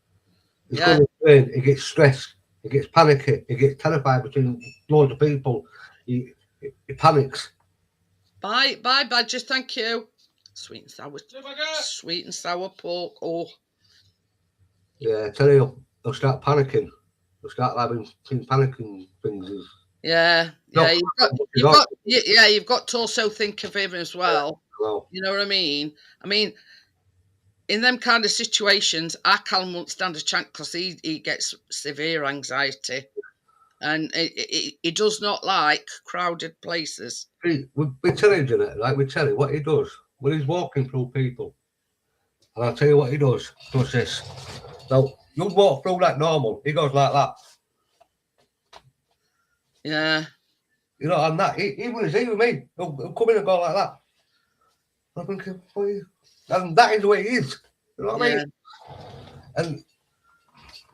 He's going to train. He gets stressed. He gets panicky. He gets terrified between loads of people. He panics. Bye, Badger. Thank you. Sweet and sour pork. Oh, yeah. Terry will start panicking. He'll start having panicking things. Yeah. You've got to also think of him as well. Well, you know what I mean? I mean, in them kind of situations, our Callum won't stand a chance because he gets severe anxiety. And he does not like crowded places. With Terry, Jeanette, like with Terry, what he does when he's walking through people, and I'll tell you what he does this. So you'll walk through like normal. He goes like that. Yeah. You know, and that even when he's here with me, he'll come in and go like that. I'm thinking, and that is the way he is. You know what I mean? And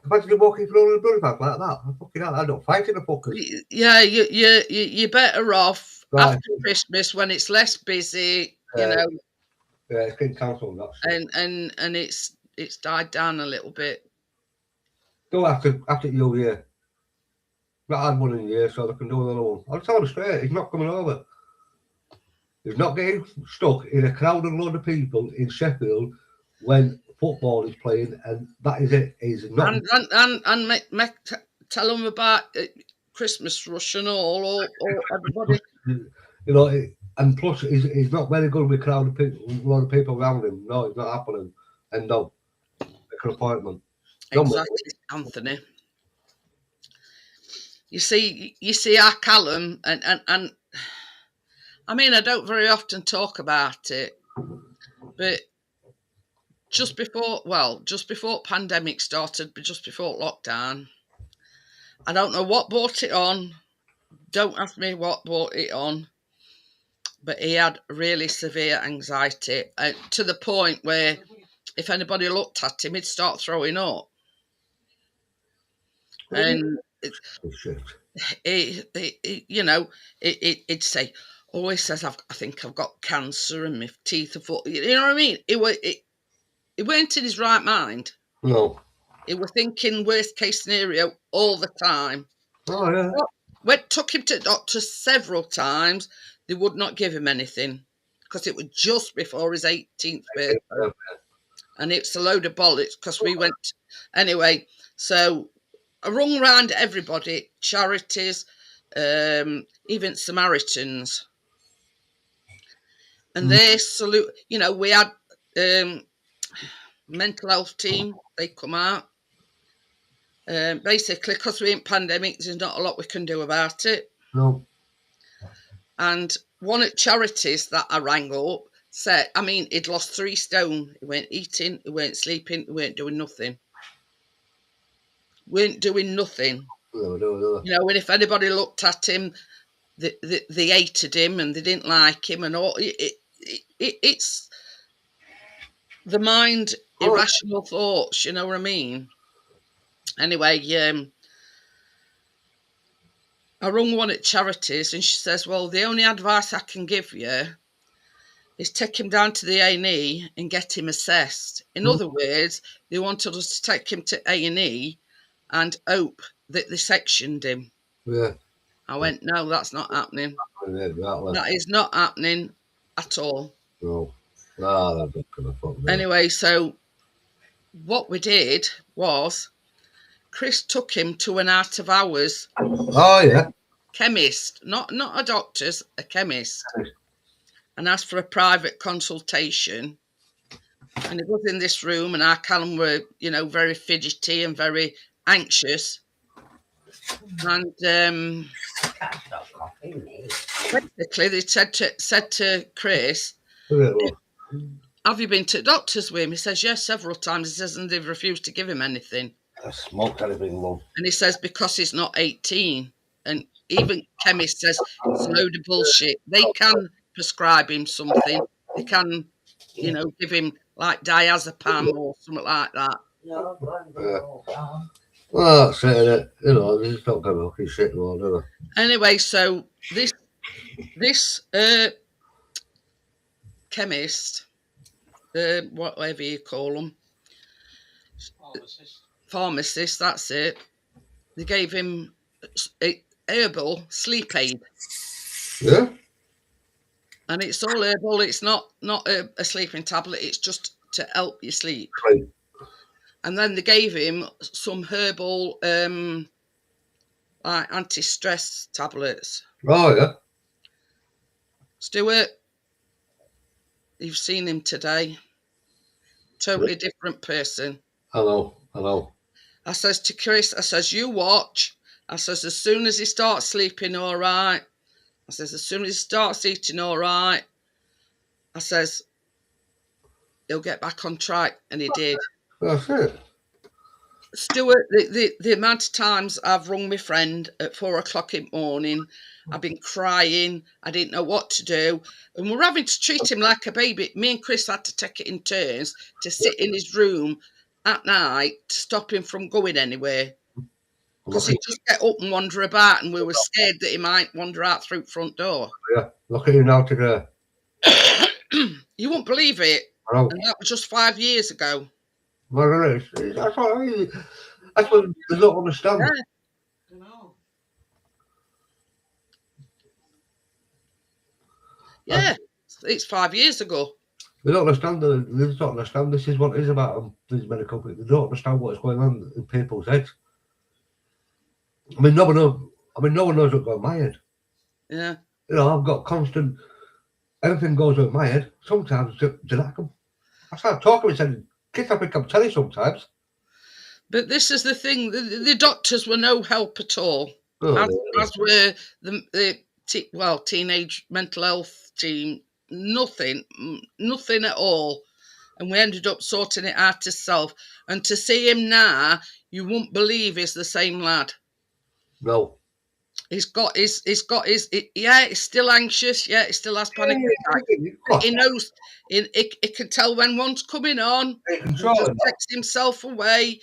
imagine you walking through the bloody bag like that. I fucking hell, I don't fight in the fuckers. Yeah, you're better off Right. after Christmas when it's less busy, you Yeah. know, Yeah, it's getting cancelled, that shit. and it's died down a little bit. Go after New Year. Not had one in a year, so they can do another one. I'll tell him straight, he's not coming over. He's not getting stuck in a crowded load of people in Sheffield when football is playing, and that is it. He's not. And tell them about Christmas rush and all everybody. You know, and plus he's not very good with crowded people, a lot of people around him. No, it's not happening. And no, make an appointment. Exactly, Anthony. You see our Callum, and I mean, I don't very often talk about it, but just before pandemic started, but just before lockdown, I don't know what brought it on. Don't ask me what brought it on, but he had really severe anxiety to the point where if anybody looked at him, he'd start throwing up. And he'd say, "Oh," he says, "I think I've got cancer and my teeth are full." You know what I mean? He weren't in his right mind. No. He was thinking worst case scenario all the time. Oh yeah. Took him to doctors several times. They would not give him anything because it was just before his 18th birthday. And it's a load of bollocks because we went anyway. So I rung round everybody, charities, even Samaritans, and they salute. You know, we had mental health team. They come out. Basically, because we're in pandemic, there's not a lot we can do about it. No. And one at charities that I rang up said, I mean, he'd lost 3 stone. He weren't eating, he weren't sleeping, he weren't doing nothing. No. You know, and if anybody looked at him, they hated him and they didn't like him and all. It's the mind, irrational thoughts, you know what I mean? Anyway, I rung one at charities and she says, well, the only advice I can give you is take him down to the A&E and get him assessed. In other words, they wanted us to take him to A&E and hope that they sectioned him. Yeah. I went, no, that's not happening. That is not happening at all. No. No, that's not gonna fuck me. Anyway, so what we did was Chris took him to an out of hours. Oh yeah. Chemist, not a doctor's, a chemist, and asked for a private consultation. And it was in this room, and our Callum were, you know, very fidgety and very anxious. And basically, they said to Chris, have you been to doctors with him? He says, yes, several times. He says, and they've refused to give him anything. I smoke anything, love. And he says, because he's not 18. And even chemist says, it's a load of bullshit. They can prescribe him something. They can, you know, give him like diazepam or something like that. Yeah. Well, that's it, you know, it's not going to fucking shit, no, do they? Anyway, so this chemist, whatever you call them, pharmacist, that's it. They gave him a herbal sleep aid. Yeah. And it's all herbal. It's not a sleeping tablet. It's just to help you sleep. Right. And then they gave him some herbal like anti-stress tablets. Oh yeah. Stuart, you've seen him today. Totally different person. I know. I says to Chris, I says, you watch. I says, as soon as he starts sleeping all right. I says, as soon as he starts eating all right. I says, he'll get back on track. And he did. That's it. Stuart, the amount of times I've rung my friend at 4 o'clock in the morning, I've been crying, I didn't know what to do, and we're having to treat him like a baby. Me and Chris had to take it in turns to sit in his room at night to stop him from going anywhere. Because Look he'd just get up and wander about, and we were scared that he might wander out through the front door. yeah, look at you now today. You won't believe it. I know. And that was just 5 years ago. Well, that's what I mean. That's what they don't understand. Yeah. You know. Yeah, it's 5 years ago. They don't understand. They just don't understand. This is what it is about them, these many companies. They don't understand what's going on in people's heads. I mean, no one knows what's going on in my head. Yeah. You know, I've got constant. Everything goes on in my head. Sometimes, I start talking and saying, "Kids, I think I'm telling you sometimes." But this is the thing: the doctors were no help at all, Oh, as were the teenage mental health team. Nothing at all. And we ended up sorting it out ourselves. And to see him now, you won't believe he's the same lad. no. He's still anxious. Yeah, he still has panic attacks. He knows. He can tell when one's coming on. He He control just it. takes himself away.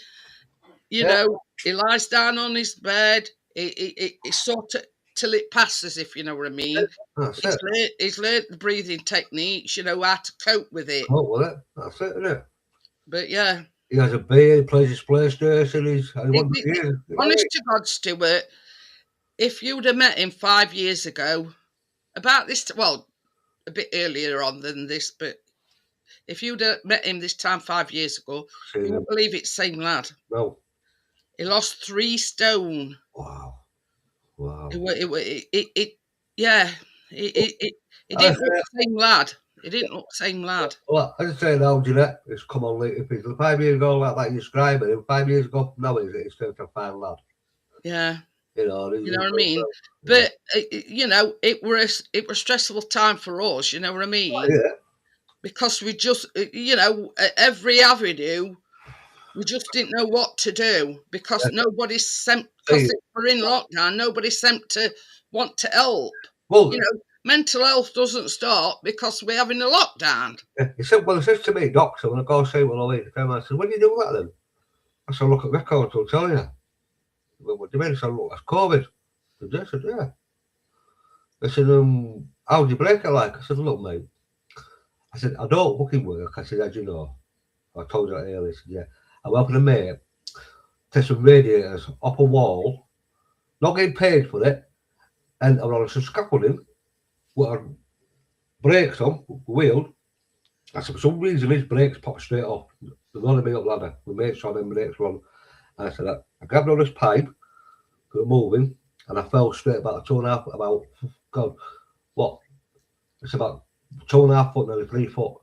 You Yeah. know, he lies down on his bed. He sort of till it passes, if you know what I mean. That's it. He's learned the breathing techniques, you know, how to cope with it. Oh, well, that's it, isn't it? But yeah, He has a beer, he plays his PlayStation, honest to God, Stuart, if you'd have met him 5 years ago, about this, well, a bit earlier on than this, but if you'd have met him this time 5 years ago, you wouldn't believe it's the same lad. No. He lost 3 stone. Wow. He didn't look the same lad. He didn't look the same lad. Well, as I say now, Jeanette, it's come on late. If it's 5 years ago, like you described it, 5 years ago, now it's turned to a fine lad. Yeah. You know what I mean? But, you know, it was a stressful time for us, you know what I mean? Yeah. Because we just, you know, at every avenue, we just didn't know what to do because nobody's sent, because we're in lockdown, nobody's sent to want to help. Well, you know, mental health doesn't stop because we're having a lockdown. He said, well, it says to me, doctor, when I go say, well, I said, when do you do that then? I said, look at records, I'll tell you. Well, what do you mean? I said, look, that's COVID. I said, yeah. I said, how do you break it like? I said, look, mate. I said, I don't fucking work. I said, as you know. I told you that earlier. I said, yeah. I'm helping a mate take some radiators off a wall, not getting paid for it, and I'm on some scaffolding with brakes on, wheeled. I said, for some reason, his brakes popped straight off. There's only me up ladder. We made sure them brakes were on. And I said, I grabbed on this pipe, got moving, and I fell straight about 2.5, about, God, what? It's about 2.5 foot, nearly 3 foot.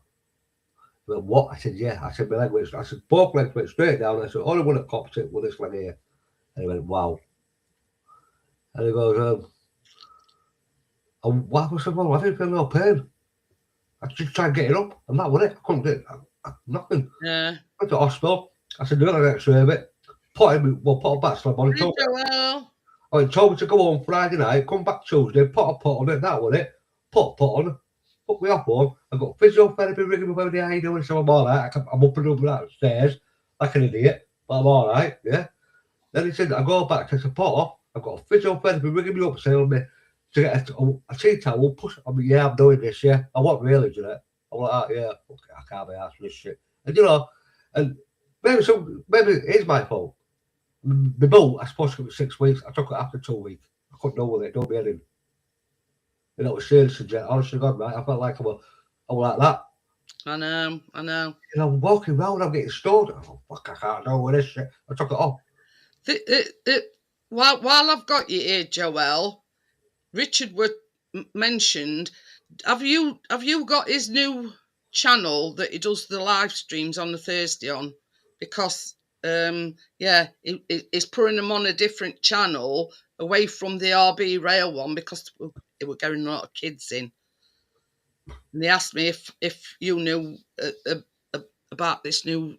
He went, what? I said, yeah. I said, my leg went, I said, both legs went straight down. I said, only one that copped it with this leg here. And he went, wow. And he goes, and what? I said, well, I didn't feel no pain. I just tried getting up, and that was it. I couldn't do it. Nothing. Yeah. I went to hospital. I said, do an x-ray of it. Put a back slab on it. He told me to go home Friday night, come back Tuesday, put a pot on it, that was it. Put a pot on, put me off home. I got physiotherapy ringing me about the eye doing, so I'm all right. I'm up and over that stairs like an idiot, but I'm all right, yeah. Then he said, I go back, take the pot off. I've got a physiotherapy ringing me up, saying me to get a tea towel, push it. I mean, yeah, I'm doing this, yeah. I want really, Jeanette. I'm like, yeah, okay, I can't be asked for this shit. And you know, and maybe it's my fault. The bill, I supposed to give it 6 weeks. I took it after 2 weeks. I couldn't deal with it. Don't be heading. You know, it was seriously, Jeanette. Honestly, God, right? I felt like I was like that. I know. You know, I'm walking around, I'm getting stoned. Oh, fuck, I can't deal with this shit. I took it off. While I've got you here, Joel, Richard mentioned. Have you got his new channel that he does the live streams on the Thursday on? Because he's putting them on a different channel away from the RB Rail one because it were getting a lot of kids in. And they asked me if you knew about this new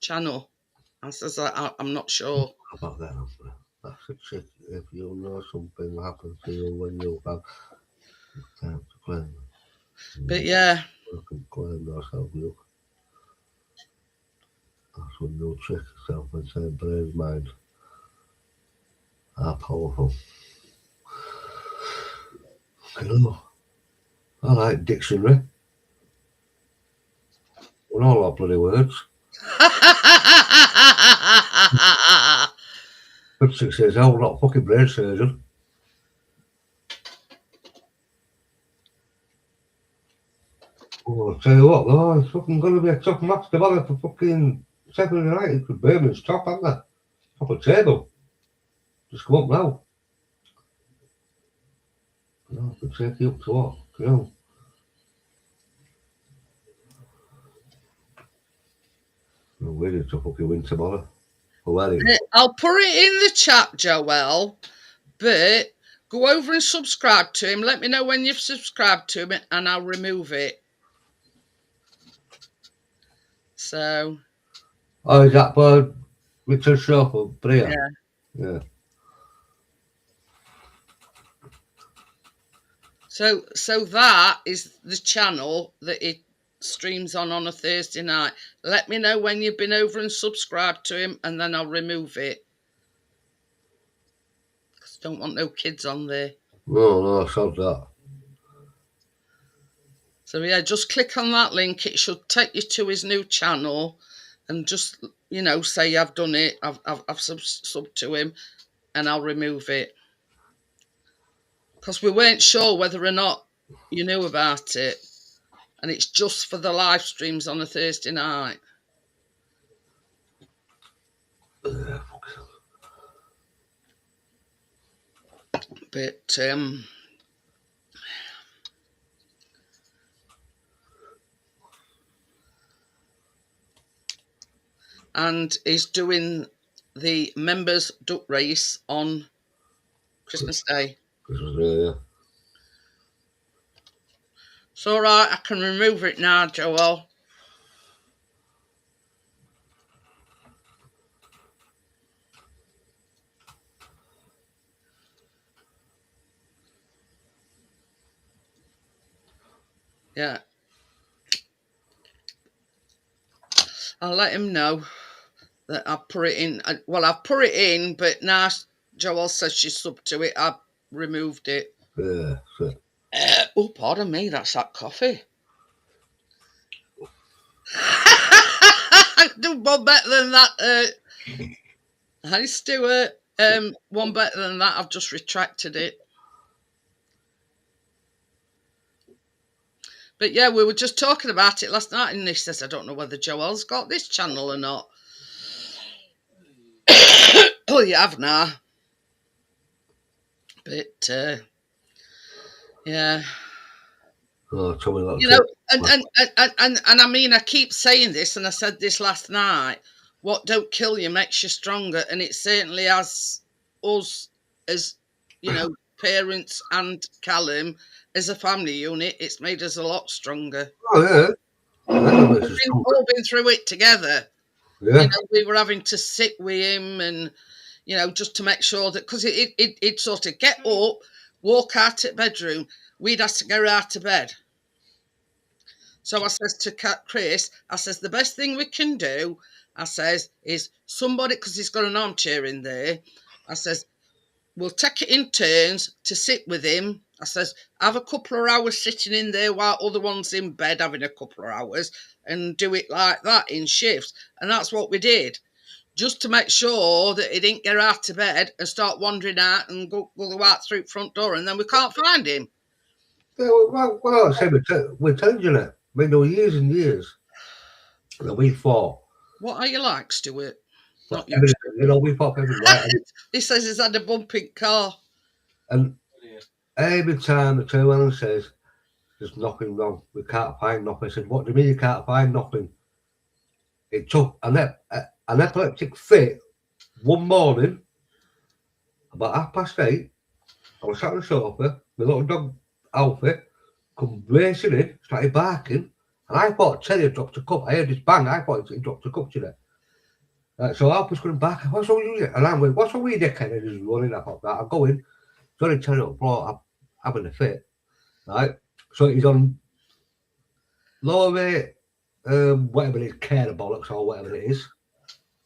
channel. I says I'm not sure about that. That's a trick. If you know something will happen to you when you have time to claim. But yeah, You can claim yourself. You. That's one no trick. Self-inside brain mind. How powerful. I like dictionary. With all our bloody words. Good 6 years old, not fucking brain surgeon. Oh, I'll tell you what, though, it's fucking going to be a tough match tomorrow for fucking Sheffield United because Birmingham's top, aren't they? Top of the table. Just come up now. No, I could take you up to what? You know. No, we need to fucking win tomorrow. I'll put it in the chat, Joel, but go over and subscribe to him. Let me know when you've subscribed to him and I'll remove it. So. Oh, is that for Richard Shaw for Bria? Yeah. So that is the channel that it streams on a Thursday night. Let me know when you've been over and subscribed to him, and then I'll remove it. Because I don't want no kids on there. No, I saw that. So yeah, just click on that link. It should take you to his new channel, and just say I've done it. I've subbed to him, and I'll remove it. Because we weren't sure whether or not you knew about it. And it's just for the live streams on a Thursday night. But, and he's doing the members duck race on Christmas Day. Christmas Day, yeah. It's all right, I can remove it now, Joel. Yeah. I'll let him know that I put it in. Well, I've put it in, but now Joel says she's subbed to it. I've removed it. Yeah, sure. Oh, pardon me, that's that coffee. Do one better than that. Hi, Stuart. One better than that. I've just retracted it. But yeah, we were just talking about it last night, and he says, I don't know whether Joel's got this channel or not. Oh, you have now. But yeah. Oh, and I mean, I keep saying this, and I said this last night. What don't kill you makes you stronger, and it certainly has us as parents and Callum as a family unit. It's made us a lot stronger. Oh yeah, we've all been through it together. Yeah, we were having to sit with him, and just to make sure that because it sort of get up, walk out at bedroom. We'd have to go out to bed. So I says to Chris, I says, the best thing we can do, I says, is somebody, because he's got an armchair in there, I says, we'll take it in turns to sit with him. I says, have a couple of hours sitting in there while other one's in bed having a couple of hours, and do it like that in shifts. And that's what we did, just to make sure that he didn't get out of bed and start wandering out and go out through the front door, and then we can't find him. Yeah, well I say we're telling you that. I mean, there were years and years that we fought. What are you like, Stuart? Not you. We fought everything. Right? He says he's had a bumping car. And every time the two says, there's nothing wrong. We can't find nothing. I said, what do you mean you can't find nothing? It took an epileptic fit one morning, about 8:30. I was sat on the sofa, my little dog Alfie come racing in, started barking, and I thought Terry had dropped a cup. I heard this bang, I thought he dropped a cup today. So Alfie's going back, what's wrong with you? And I'm going, what's wrong with you, dickhead? And he's running, I thought, I'm going. Johnny Terry up the floor, having a fit. Right? So he's on lower rate, whatever it is, care bollocks or whatever it is.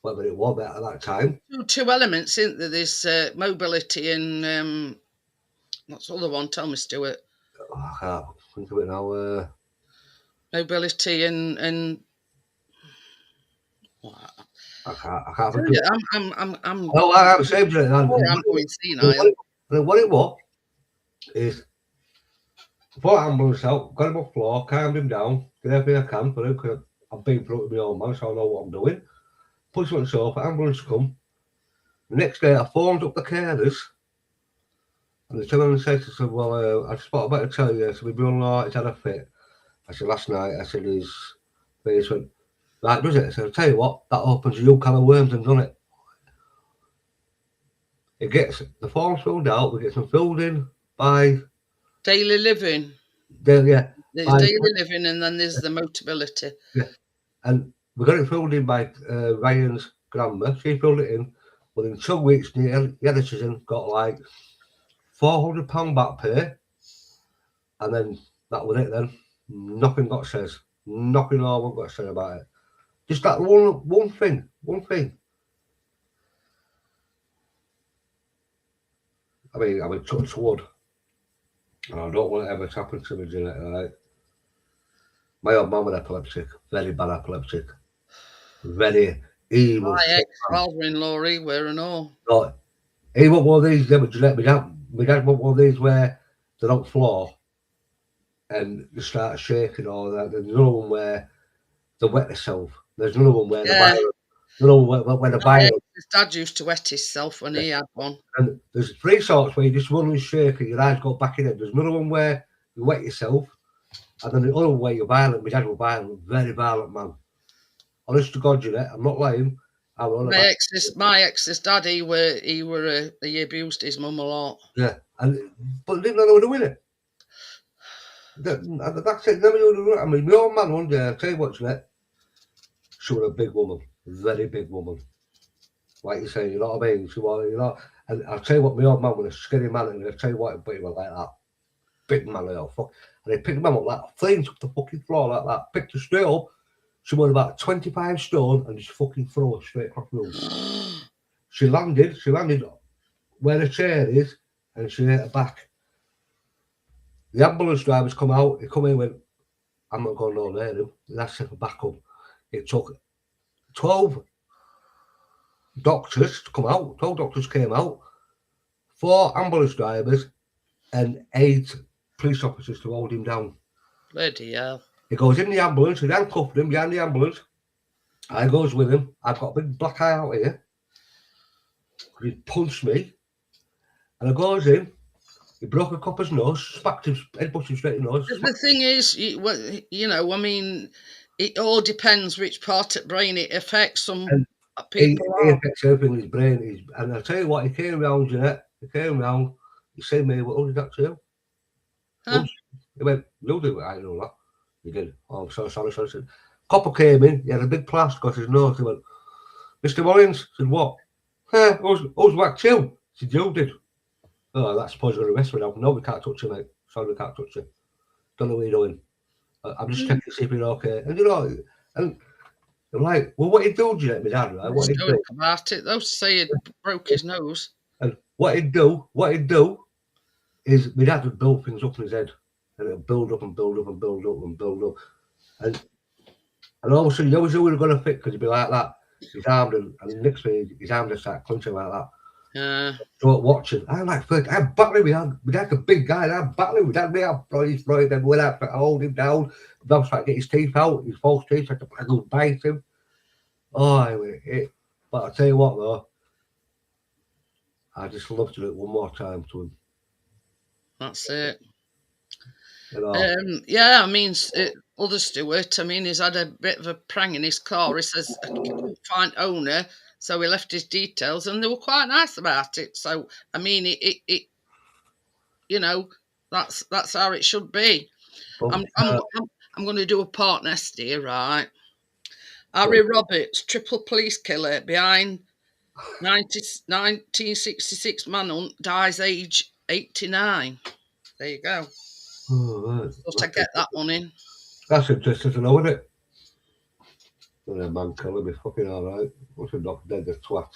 whatever it was at that time. Two elements, isn't there? There's mobility and what's the other one? Tell me, Stuart. Oh, I can't think of it now. Mobility and I can't think of it. I'm Oh, I'm saying it. I'm going senile. What it was is before ambulance out, got him off the floor, calmed him down, did everything I can for him because I've been through it with my own man, so I know what I'm doing. Put him on the sofa, ambulance come. The next day, I phoned up the carers, and the gentleman said, well, I just thought I better tell you, so we've been all he's had a fit. I said, last night, I said, he went, right, does it? I said, I'll tell you what, that opens a new can of worms and done it. It gets the forms filled out, we get them filled in by daily living. Yeah. There's daily living and then there's the mobility. Yeah. And we got it filled in by Ryan's grandma. She filled it in. Within 2 weeks, the editor got like £400 back pay. And then that was it then. Nothing got said. Nothing all got said about it. Just that one thing. I mean, touch wood. And I don't want it ever to happen to me, Jeanette, right? My old mum was epileptic, very bad epileptic. Very evil. My ex-father-in-law, he were and all. No, he won't one of these, yeah, but Jeanette, my dad won't one of these where they're on the floor and they start shaking all that. There's another one where they wet themselves. There's another one where the violent. His dad used to wet himself when he had one. And there's three sorts where you just run and shake and your eyes go back in it. There's another one where you wet yourself, and then the other one where you're violent. My dad was violent, very violent man. Honest to God, Jeanette, I'm not lying. My ex's dad, he abused his mum a lot. Yeah, but didn't know they were doing it. That's it. I mean, my old man one day, I'll tell you what, Jeanette, she was a big woman, very big woman. Like you say, you know what I mean? She was, you know, and I'll tell you what, my old man was a skinny man, and I'll tell you what, but he was like that. Big man, fuck. And he picked him up like flames up the fucking floor like that, picked her straight up. She was about 25 stone and just fucking throw her straight across the room. She landed where the chair is, and she hit her back. The ambulance drivers come out, he come in and went, I'm not going no near him. That's it for backup. It took 12 doctors to come out, 12 doctors came out, 4 ambulance drivers, and 8 police officers to hold him down. Bloody hell. He goes in the ambulance, he handcuffed him behind the ambulance. I goes with him. I've got a big black eye out here. He punched me. And I goes in, he broke a copper's nose, smacked him, headbutted him straight in the nose. The thing is, you know, I mean, it all depends which part of the brain it affects. Some people he affects everything in his brain. And I'll tell you what, he came round, Jeanette. He said to me, what did that to you? Huh? He went, you'll do it, I know that. He did. Oh, I'm so sorry. Copper came in, he had a big plaster across his nose. He went, Mr. Mullins, I said, what? Who's whacked you? I said, you did. Oh, that's supposed to arrest me now. No, we can't touch you, mate. Sorry, we can't touch you. Don't know what you're doing. I'm just checking to see if you're okay. And you know, and I'm like, well, what he'd do, Jeanette, my dad, right? What he'd do about it, though, say he broke his nose. And what he'd do is my dad would build things up in his head. And it'll build up and build up and build up and build up. And all of a sudden, you always knew we were going to fit because he'd be like that. His arm, and next thing, his arm just started clenching like that. Yeah. So watching, I'm like, I'm battling with him. My dad's a big guy, and I'm battling with him. I'm Freud, and when I hold him down, I was trying to get his teeth out, his false teeth, I had to go bite him. Oh, but I'll tell you what, though, I just love to do it one more time to him. That's it. You know? Yeah, I mean, other Stuart, I mean, he's had a bit of a prang in his car. He says, I couldn't find owner, so he left his details, and they were quite nice about it. So, I mean, it you know, that's how it should be. I'm going to do a part nest here, right? Harry Roberts, triple police killer behind 1966 manhunt, dies age 89. There you go. Oh, right. Thought I'd get that one in. That's interesting to know, isn't it? And then man killer be fucking alright. What's a knock dead the twat?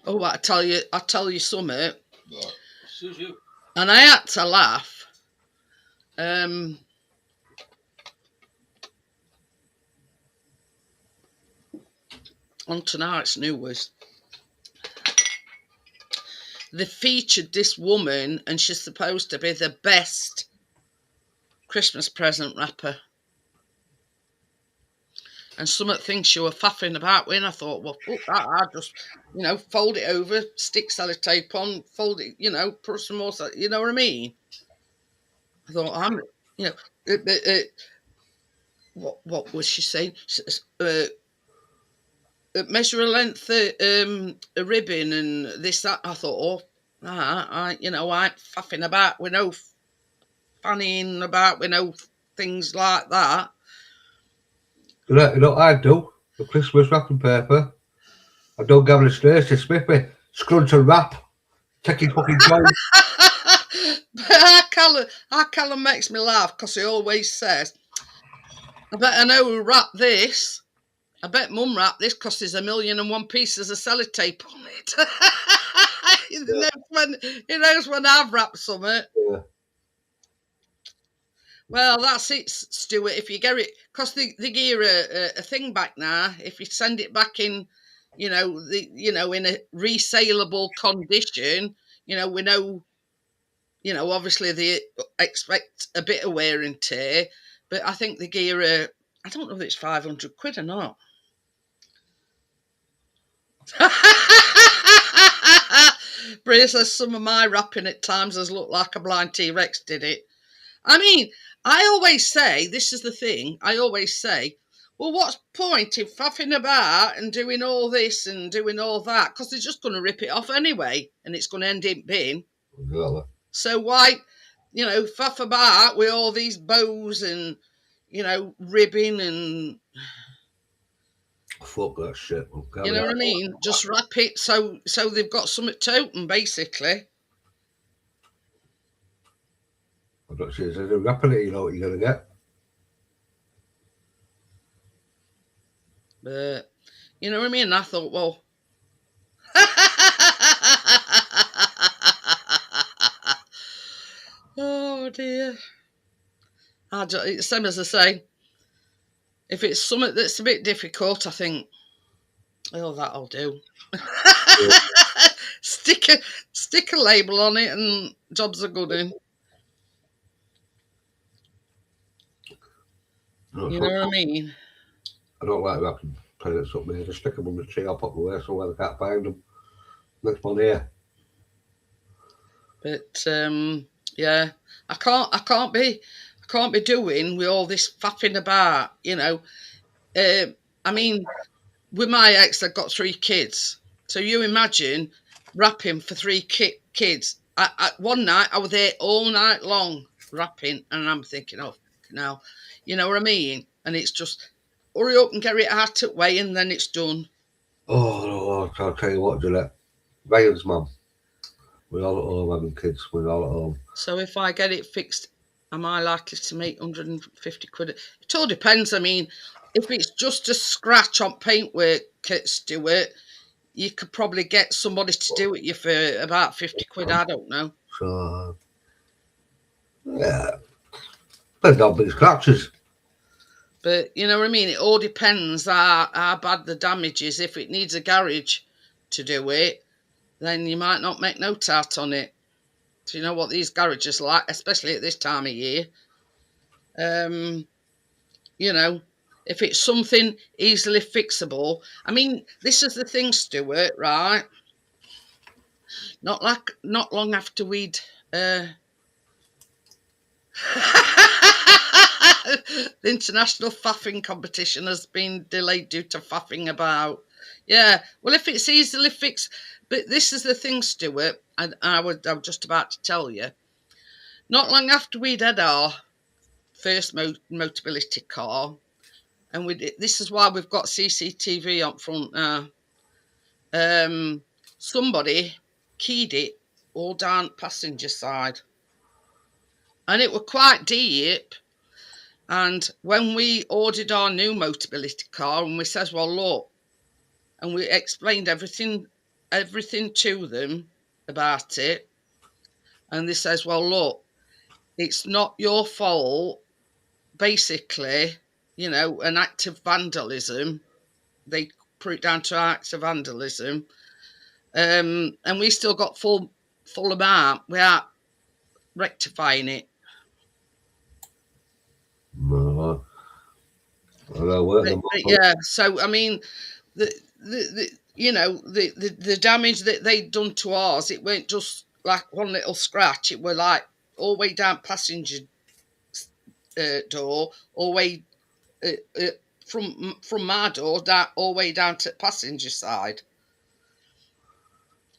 Oh, I tell you something. Suits you. And I had to laugh. On tonight's news, they featured this woman, and she's supposed to be the best Christmas present wrapper. And some of the things she were faffing about with, I thought, well, fuck that, I just, fold it over, stick sellotape on, fold it, put some more, you know what I mean? I thought, what was she saying? Measure a length a ribbon and this, that. I thought, I ain't faffing about with no fannying about with no things like that. You know what I do? The Christmas wrapping paper. I don't gather the stairs to Smithy. Scrunch and wrap. Take his fucking time. But our Callum makes me laugh because he always says, I bet I know who wrapped this. I bet Mum wrapped this because there's 1,000,001 pieces of sellotape on it. He knows when I've wrapped something. Yeah. Well, that's it, Stuart. If you get it, because they give a thing back now. If you send it back in, in a resaleable condition, we know, obviously they expect a bit of wear and tear, but I think the gear, I don't know if it's 500 quid or not. Bria says some of my wrapping at times has looked like a blind T-Rex did it. I mean, I always say, this is the thing, well, what's point in faffing about and doing all this and doing all that? Because they're just going to rip it off anyway, and it's going to end in bin. Exactly. So why, faff about with all these bows and, ribbing and... Fuck that shit. You know what I mean? Just wrap it so they've got something totem, basically. I don't see there's a wrapping it, you know what you're going to get. But, you know what I mean? I thought, well... Oh, dear. It's same as I say. If it's something that's a bit difficult, I think, oh, that'll do. Yeah. Stick a label on it and jobs are good in. You know what I mean? I don't like wrapping presents up there. Just stick them on the tree or put them away somewhere they can't find them. Next one here. But yeah, I can't be doing with all this faffing about, I mean, with my ex, I've got 3 kids. So you imagine wrapping for 3 kids. One night, I was there all night long wrapping, and I'm thinking, oh, now, you know what I mean? And it's just, hurry up and get it out of the way, and then it's done. Oh, no, I'll tell you what, Jeanette. Ryan's mum. We're all at home having kids. We're all at home. So if I get it fixed, am I likely to make 150 quid? It all depends. I mean, if it's just a scratch on paintwork, Stuart, you could probably get somebody to do it you for about 50 quid. I don't know. So, yeah. But not big scratches. But you know what I mean? It all depends how bad the damage is. If it needs a garage to do it, then you might not make no tart on it. Do you know what these garages are like, especially at this time of year? If it's something easily fixable. I mean, this is the thing, Stuart, right? Not long after we'd the international faffing competition has been delayed due to faffing about. Yeah, well, if it's easily fixed, but this is the thing, Stuart, and I'm just about to tell you. Not long after we'd had our first Motability car, and this is why we've got CCTV up front now. Somebody keyed it all down passenger side, and it were quite deep. And when we ordered our new Motability car, and we says, well, look, and we explained everything to them about it, and they says, well, look, it's not your fault. Basically, you know, an act of vandalism. They put it down to an act of vandalism. And we still got full amount without rectifying it. No. But yeah, so I mean, the you know, the damage that they'd done to ours, it weren't just like one little scratch. It were like all the way down passenger door, all the way from my door down, all the way down to passenger side.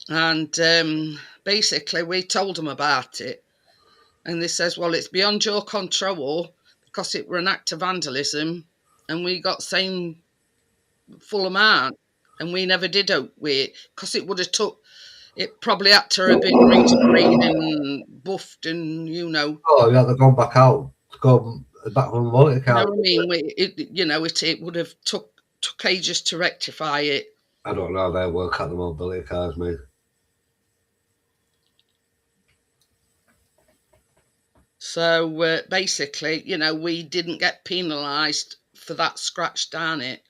And basically, we told them about it, and they says, "Well, it's beyond your control because it were an act of vandalism, and we got same full amount, and we never did out with it because it would have took. It probably had to have been resprayed and buffed, and you know. Oh, yeah, they've gone back out to go back from the motor car. You know what I mean? It would have took ages to rectify it. I don't know how they work at the mobility cars, mate. So basically, you know, we didn't get penalised for that scratch down it.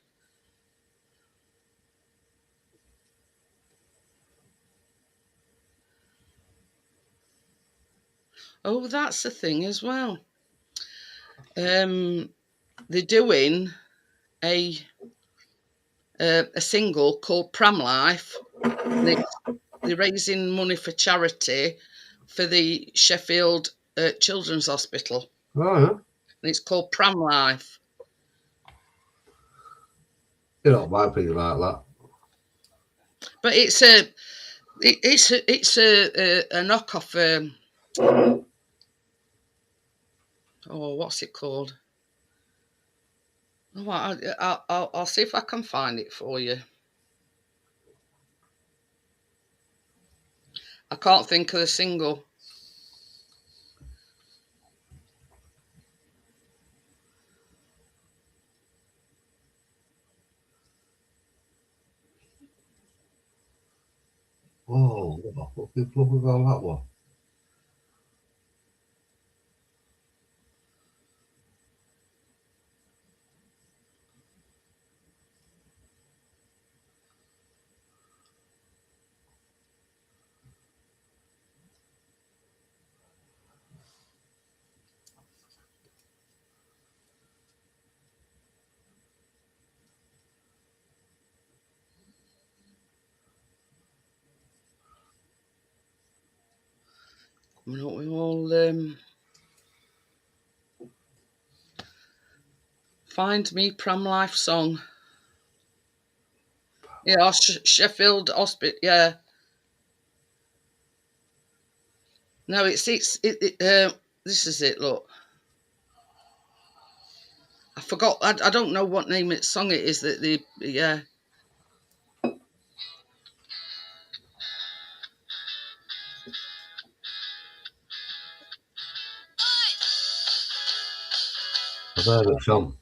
Oh, that's the thing as well. They're doing a single called Pram Life. They're raising money for charity for the Sheffield Children's Hospital. Oh, yeah. And it's called Pram Life. You don't buy things like that. But it's a knockoff. Oh, what's it called? Oh, I'll see if I can find it for you. I can't think of the single. Oh, what the fuck is all that one? Coming up with all Find Me Pram Life song. Yeah, Sheffield Hospital. Yeah. No, this is it. Look, I forgot. I don't know what name its song it is. Yeah. I've heard it some.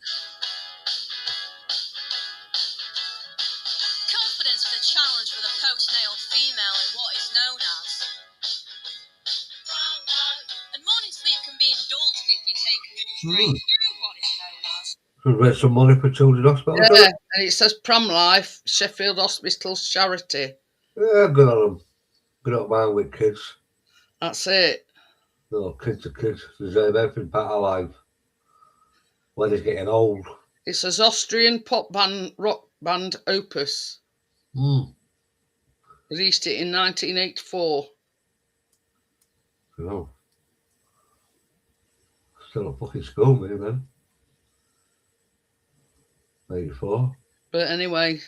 Confidence is a challenge for the postnatal female in what is known as. And morning sleep can be indulged if you take a straight through what is known as. Should raise some money for children's hospital. Yeah, and it says Pram Life, Sheffield Hospital's charity. Yeah, good on them. Good on mine with kids. That's it. No, kids are kids. Deserve everything part of life. When they're getting old. It says Austrian pop band, rock band Opus. Released it in 1984. No. Still at fucking school, me then. 84. But anyway,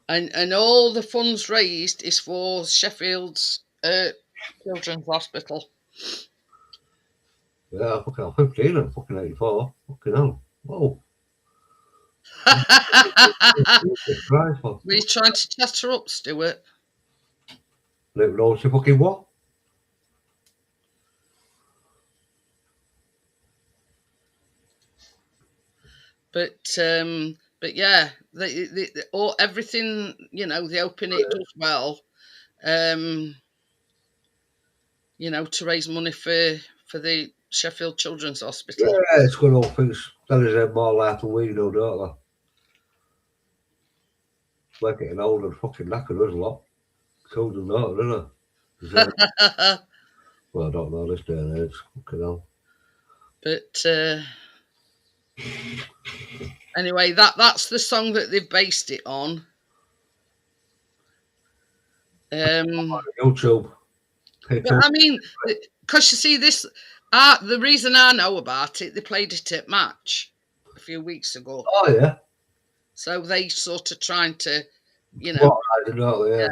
and all the funds raised is for Sheffield's Children's Hospital. Yeah, fucking hell, 15 and fucking 84. Fucking hell. Whoa. Were you trying to chat her up, Stuart? Don't know she fucking what? But yeah, everything, they open it does well. To raise money for the Sheffield Children's Hospital. Yeah, it's good old things. That is more life than we know, don't they? We're getting old and fucking knackered as a lot. Children don't, do they? Well, I don't know this day and age. Fucking hell. But anyway, that's the song that they've based it on. YouTube. But I mean, because you see this, the reason I know about it, they played it at Match a few weeks ago. Oh, yeah. So they sort of trying to, Yeah.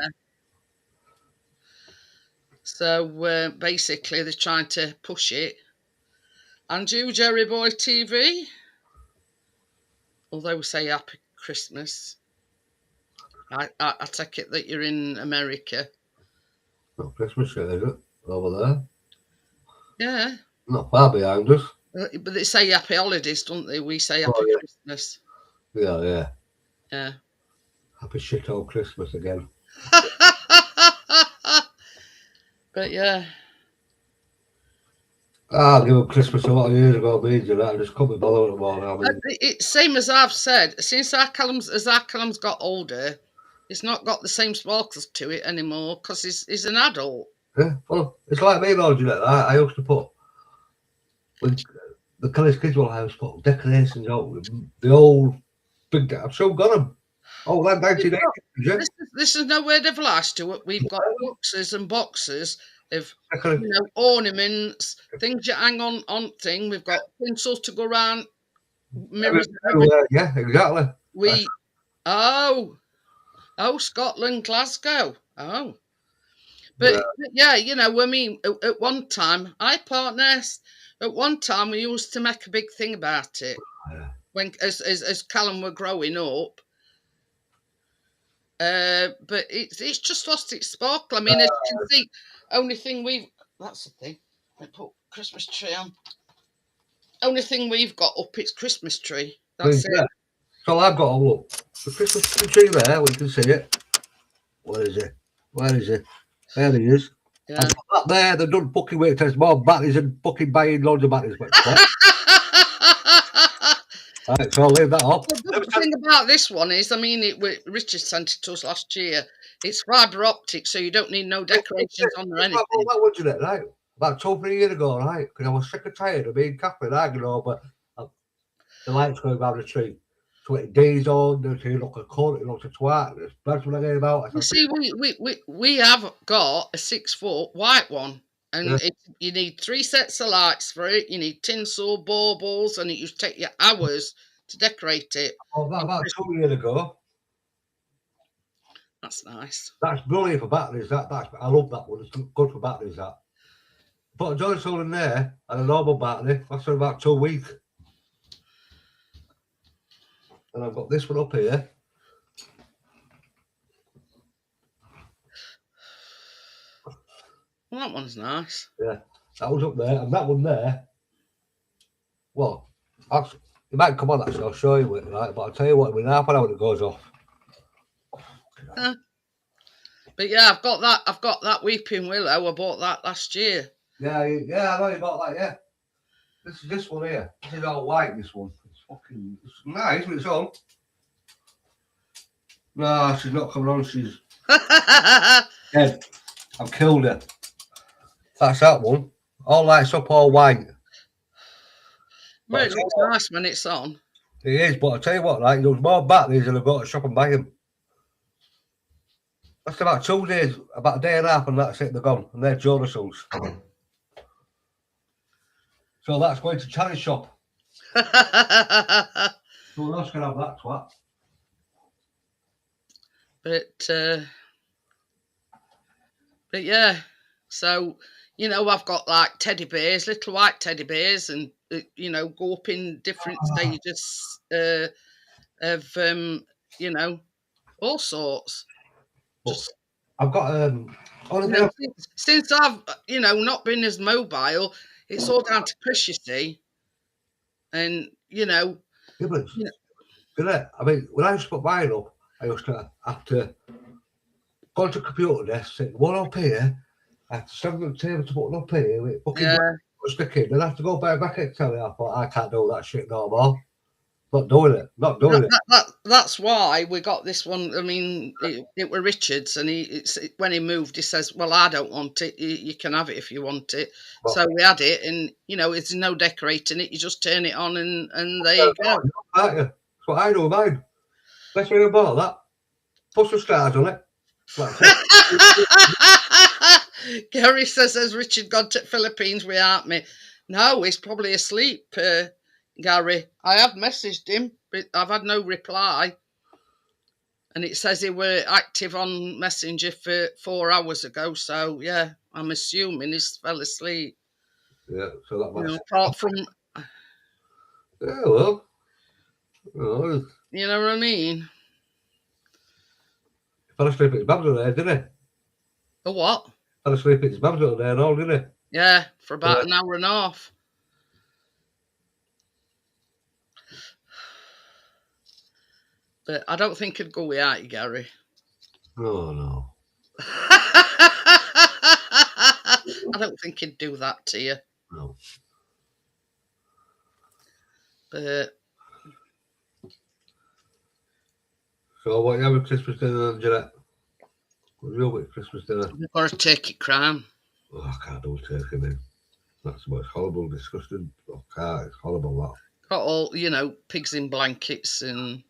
So basically they're trying to push it. And you, Jerry Boy TV, although we say Happy Christmas, I take it that you're in America. Not Christmas yet, is it? Over there. Yeah. Not far behind us. But they say Happy Holidays, don't they? We say Happy Christmas. Yeah. Yeah. Happy shit old Christmas again. But yeah. I'll give them Christmas a lot of years ago, means that I just couldn't be bothered anymore. I mean, It's same as I've said. Since our Callum's got older, he's not got the same sparkles to it anymore because he's an adult. yeah, well, it's like me though, Jeanette. I used to put, when the Kelly's Kids Will House put decorations out with the old big, I've still got them. Oh, that 1980s, yeah. This is no word of lies to it. We've got boxes and boxes of ornaments, things you hang on thing. We've got pencils to go around, mirrors. Yeah, exactly. Scotland, Glasgow. Oh, but yeah, I mean, at one time, at one time we used to make a big thing about it when as Callum were growing up. But it's just lost its sparkle. I mean, as you can see, only thing that's the thing. I put Christmas tree on. Only thing we've got up is Christmas tree. That's it. So I've got a look. The Christmas tree there, we can see it. Where is it? There he is. Yeah. And that there, they've done fucking weight test more batteries and fucking buying loads of batteries. Right, so I'll leave that off. The thing about this one is, I mean, Richard sent it to us last year. It's fibre optic, so you don't need no decorations on or anything. That was it, right? About 2 or 3 years ago, right? Because I was sick and tired of being Catherine arguing over the lights going around the tree. 20 days on, you look a cunt, you look a twat. That's what I get about. You see, we have got a 6-foot white one. And you need 3 sets of lights for it. You need tinsel, baubles, and it used to take you hours to decorate it. Oh, about 2 years ago. That's nice. That's brilliant for batteries. I love that one. It's good for batteries. That. Put a joint hole in there and a normal battery. That's for about 2 weeks. And I've got this one up here. Well, that one's nice. Yeah, that was up there, and that one there. Well, actually, you might come on. Actually, I'll show you it, right? But I'll tell you what, in half an hour it goes off. But yeah, I've got that weeping willow. I bought that last year. Yeah, I know you bought that. Yeah, this is this one here. This is all white. This one. It's nice, but it's on. No, she's not coming on. She's dead. I've killed her. That's that one. All lights up, all white. Well, it looks nice when it's on. It is, but I'll tell you what, right? There's more batteries than I've got to shop and buy them. That's about 2 days, about a day and a half, and that's it, they're gone. And they're Jonasons. So that's going to charity shop. Someone else can have that twat. But yeah, so I've got like teddy bears, little white teddy bears, and go up in different stages of all sorts. Just, I've got since I've not been as mobile, it's all down to Chris, you see, and yeah, Yeah, but Yeah. Jeanette, I mean, when I used to put mine up, I used to have to go to the computer desk, sit one up here, I had to stand at the table to put one up here, with fucking Yeah. sticking, then I have to go back at the telly. I thought, I can't do that shit no more. Not doing it. Not doing it. That's why we got this one. I mean, it were Richard's, and when he moved, he says, "Well, I don't want it. You can have it if you want it." Well, So we had it, and it's no decorating it. You just turn it on, and there you go. Aren't you? That's what I do with mine. Best way about that. Put some stars on it. That's it. Gary says, "Has Richard gone to Philippines? We aren't me." No, he's probably asleep. Gary, I have messaged him, but I've had no reply. And it says he were active on Messenger for 4 hours ago. So, yeah, I'm assuming he's fell asleep. Yeah, so that much. Apart from, Yeah, well. Oh, you know what I mean? fell asleep at his mum's there, didn't he? A what? Fell asleep at his mum's there and all, didn't he? Yeah, for about an hour and a half. But I don't think he'd go without you, Gary. Oh, no. I don't think he'd do that to you. No. But So, what you having Christmas dinner then, Jeanette? What you having Christmas dinner? we've got a turkey crown. Oh, I can't do turkey, man. That's what's horrible, disgusting. I can't. It's horrible, that. Got all, pigs in blankets, and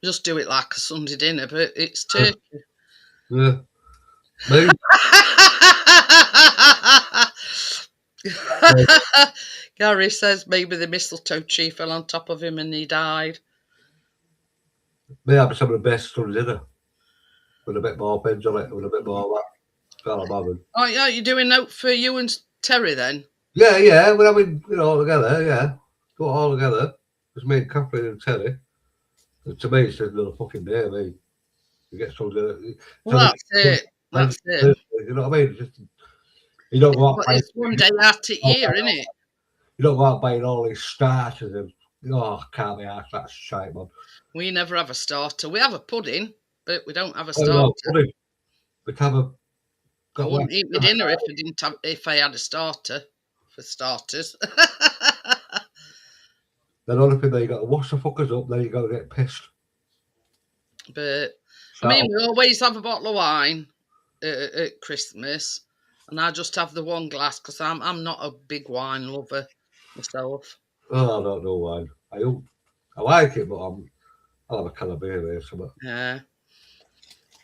we just do it like a Sunday dinner, but it's turkey. Yeah. Me? Gary says maybe the mistletoe tree fell on top of him and he died. Me, I'd be some of the best Sunday dinner. With a bit more pins on it, with a bit more of that. Can't imagine. Oh, yeah, you're doing that for you and Terry then? Yeah, we're having, all together, yeah. Do it all together. It's me and Catherine and Terry. And to me, it's just another fucking day, me. You get something. Well, that's it. That's it. You know what I mean? Just, you don't go out buying, It's one day out a year, isn't it? you don't go out buying all these starters and, can't be asked, that's shite, man. We never have a starter. We have a pudding, but we don't have a Oh, starter. no, pudding. We'd have a... I wouldn't eat my dinner if I had a starter, for starters. Then only thing, then you got to wash the fuckers up, then you got to get pissed. But, I mean, we always have a bottle of wine at Christmas, and I just have the one glass because I'm not a big wine lover myself. Oh, I don't know wine. I like it, but I'll have a can of beer or something. Yeah.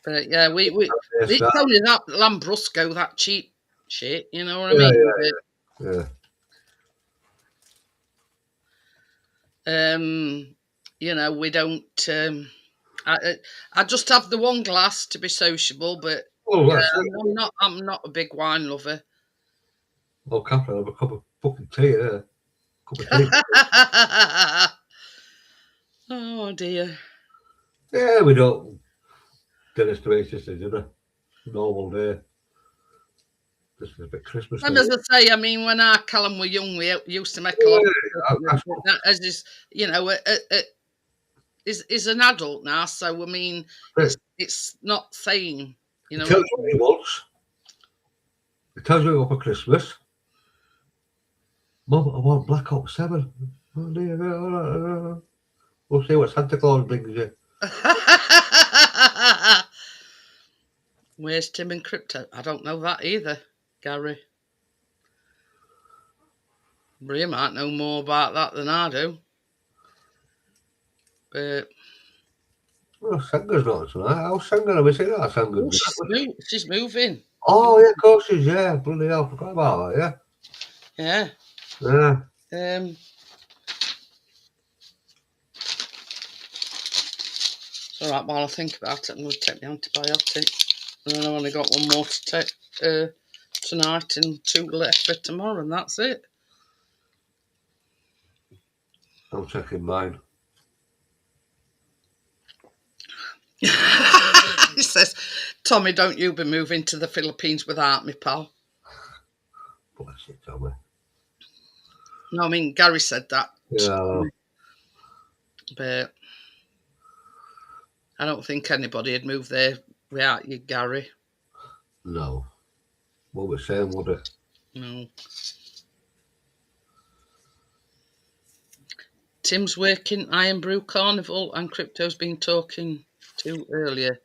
But, yeah, it's only that Lambrusco, that cheap shit, you know what I mean? Yeah. We don't. I just have the one glass to be sociable, but I'm not a big wine lover. Oh, Catherine, have a cup of fucking tea there. Cup of tea. Oh dear. Yeah, we don't. Dinner's to eat just a dinner. Normal day. Just a bit Christmas. And as I say, I mean, when our Callum were young, we used to make a lot of as is, is an adult now, so I mean, it's not saying, He tells you what he wants. He tells you what for Christmas. Mum, I want Black Ops 7. Oh, dear. We'll see what Santa Claus brings you. Where's Tim and Crypto? I don't know that either, Gary. Bria might know more about that than I do. But well, Sanga's not tonight. How's Sanga? Have we seen that Sanga? She's moving. Oh, yeah, of course she's, yeah. Bloody hell, I forgot about that, yeah. Yeah. It's all right, while I think about it, I'm going to take the antibiotic. And then I've only got one more to take tonight and 2 left for tomorrow, and that's it. I'm checking mine. He says, Tommy, don't you be moving to the Philippines without me, pal. Bless you, Tommy. No, I mean, Gary said that. Yeah. But I don't think anybody would move there without you, Gary. No. What we're saying, would it? No. Tim's working Iron Brew Carnival and Crypto's been talking to earlier.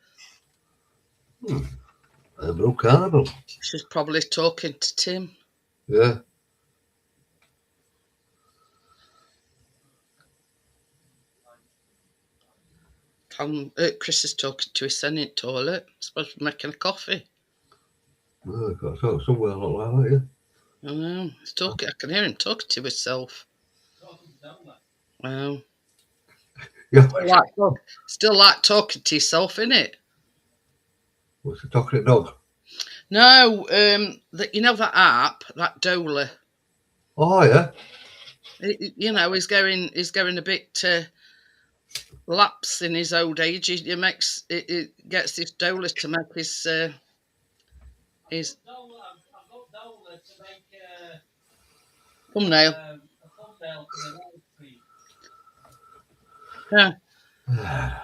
A blue carnival. She's probably talking to Tim. Yeah. Chris is talking to his son in the toilet. Supposed to be making a coffee. Oh, got to talk somewhere like that, yeah. I know. He's talking. I can hear him talking to himself. Wow. Yeah. Still like talking to yourself, innit? What's the talking dog? No, you know that app, that Dola. Oh yeah. He's going a bit lapse in his old age. He gets this Dola to make his I've got Dola to make thumbnail. a thumbnail for the live stream. Yeah.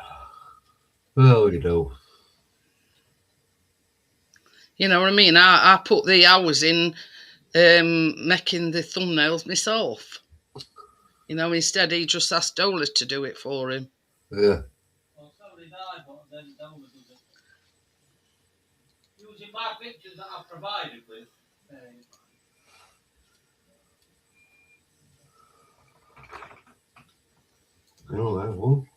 Well, you know. You know what I mean? I put the hours in making the thumbnails myself. You know, instead he just asked Dola to do it for him. Yeah. Well, so did I, but then Dola does it. Using my pictures that I've provided with. You know that one.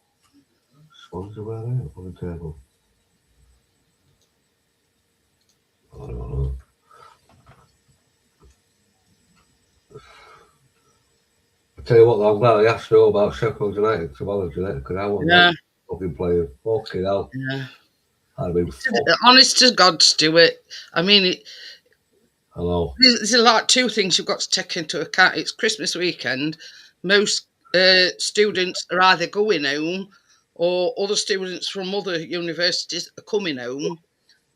Swans about there on the table. I don't know. I tell you what, though, I'm glad I asked you all about Sheffield United tomorrow, Jeanette, because I want that fucking player. Fucking hell. Yeah. I'd been Honest to God, Stuart. I mean, hello. There's like two things you've got to take into account. It's Christmas weekend. Most students are either going home or other students from other universities are coming home.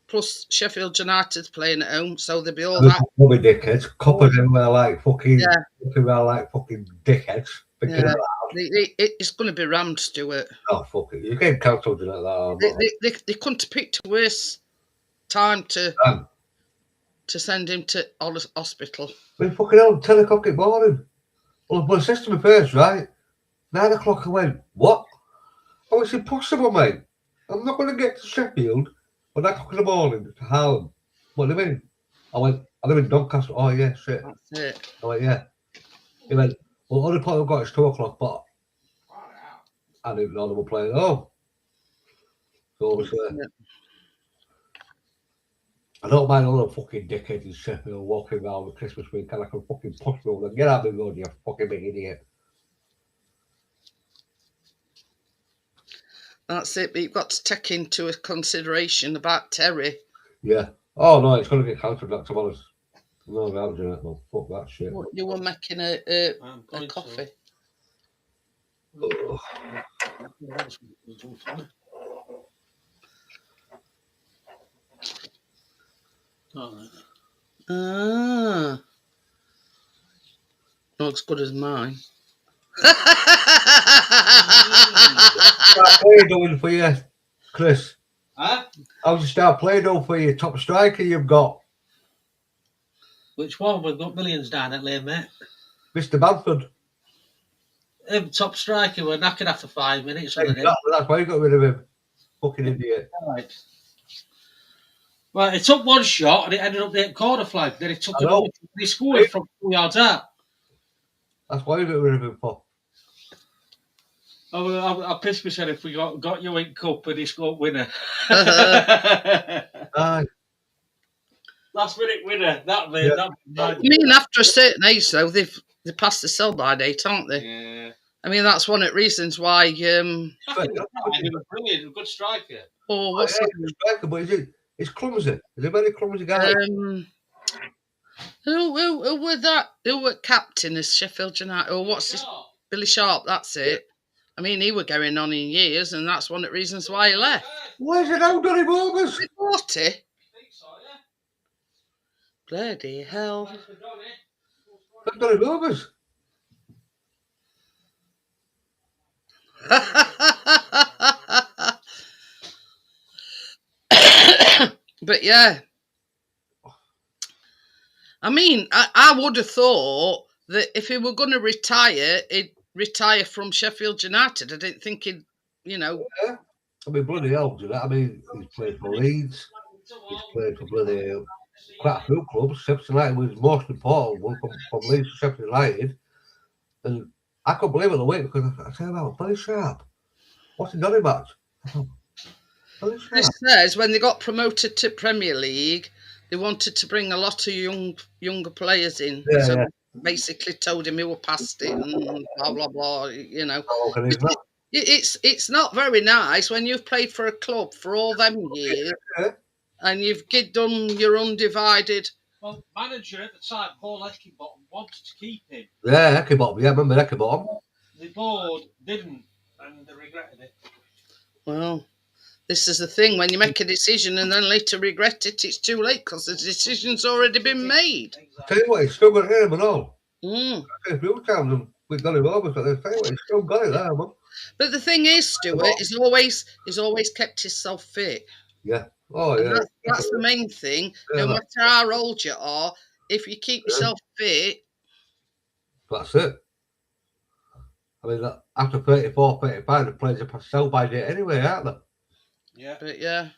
Plus, Sheffield United's playing at home, so there'll be all that. Probably dickheads. Coppers everywhere like fucking. Yeah. Everywhere like fucking dickheads. Yeah. It's going to be rammed, Stuart. Oh, fuck it. You can't cancel like that. They couldn't have picked a worse time to send him to hospital. I mean, fucking hell, 10 o'clock in the morning. Well, my sister me first, right? 9 o'clock I went, what? Oh, it's impossible, mate. I'm not going to get to Sheffield by 9 o'clock in the morning to Harlem. What do you mean? I went, I live in Doncaster. Oh, yeah, shit. That's it. I went, yeah. He went, well, the only point I've got is 2 o'clock, but I didn't know they were playing at home. So obviously, I don't mind all the fucking dickheads in Sheffield walking around with Christmas week and I can fucking push them over. Get out of the road, you fucking big idiot. That's it, but you've got to take into consideration about Terry. Yeah. Oh, no, it's going to get cancelled that tomorrow. No doubt, Jeanette. No, fuck that shit. You were making a coffee. Oh. Ah. Not as good as mine. What are you doing for you, Chris? Huh? How's your start Play-Doh for your top striker you've got? Which one? We've got millions down at Lane, mate. Mr. Bamford. Him, top striker, we're knocking after 5 minutes. Exactly, that's why you got rid of him. Fucking idiot. Right. Well, he took one shot and it ended up being corner flag. Then he took another. He scored from 2 yards out. That's why you got rid of him for. I pissed myself if we got you in cup and he scored winner. Aye. Last minute winner. That I mean, after a certain age, though, they passed the sell-by date, aren't they? Yeah. I mean, that's one of the reasons why. He was brilliant, a good striker. Oh, what's striker, but it's clumsy. He's a very clumsy guy. Who were that? Who were captain of Sheffield United? Or what's his? Billy Sharp. That's it. I mean, he were going on in years, and that's one of the reasons why he left. Where's it now, Donny Bobers? 40. Bloody hell. Donny Bobers. But yeah, I mean, I would have thought that if he were going to retire, he'd retire from Sheffield United. I didn't think he'd, you know. Yeah. I mean, bloody hell, do you know? I mean, he's played for Leeds. He's played for bloody quite a few clubs. Sheffield United was the most important one from Leeds to Sheffield United. And I couldn't believe it the week because I said, well, bloody sharp. What's he done about? Bloody This sharp. says when they got promoted to Premier League, they wanted to bring a lot of younger players in. Yeah, So yeah. basically told him he were past it and blah blah blah. You know, How long can he not? it's not very nice when you've played for a club for all them years Yeah. and you've done your undivided. Well, manager at the time, Paul Eckingbottom, wanted to keep him. Yeah, Eckenbottom. Yeah, I remember Eckenbottom. The board didn't, and they regretted it. Well, this is the thing, when you make a decision and then later regret it, it's too late because the decision's already been made. Tell you what, he's still got him and all. Mm. A few times we've got him over, but I tell you what, he's still got it there, man. But the thing is, Stuart, he's always kept himself fit. Yeah. Oh, And yeah. that's the main thing. Yeah, No matter how old you are, if you keep yourself fit, that's it. I mean, after 34, 35, the players are past sell by date anyway, aren't they? Yeah. but yeah.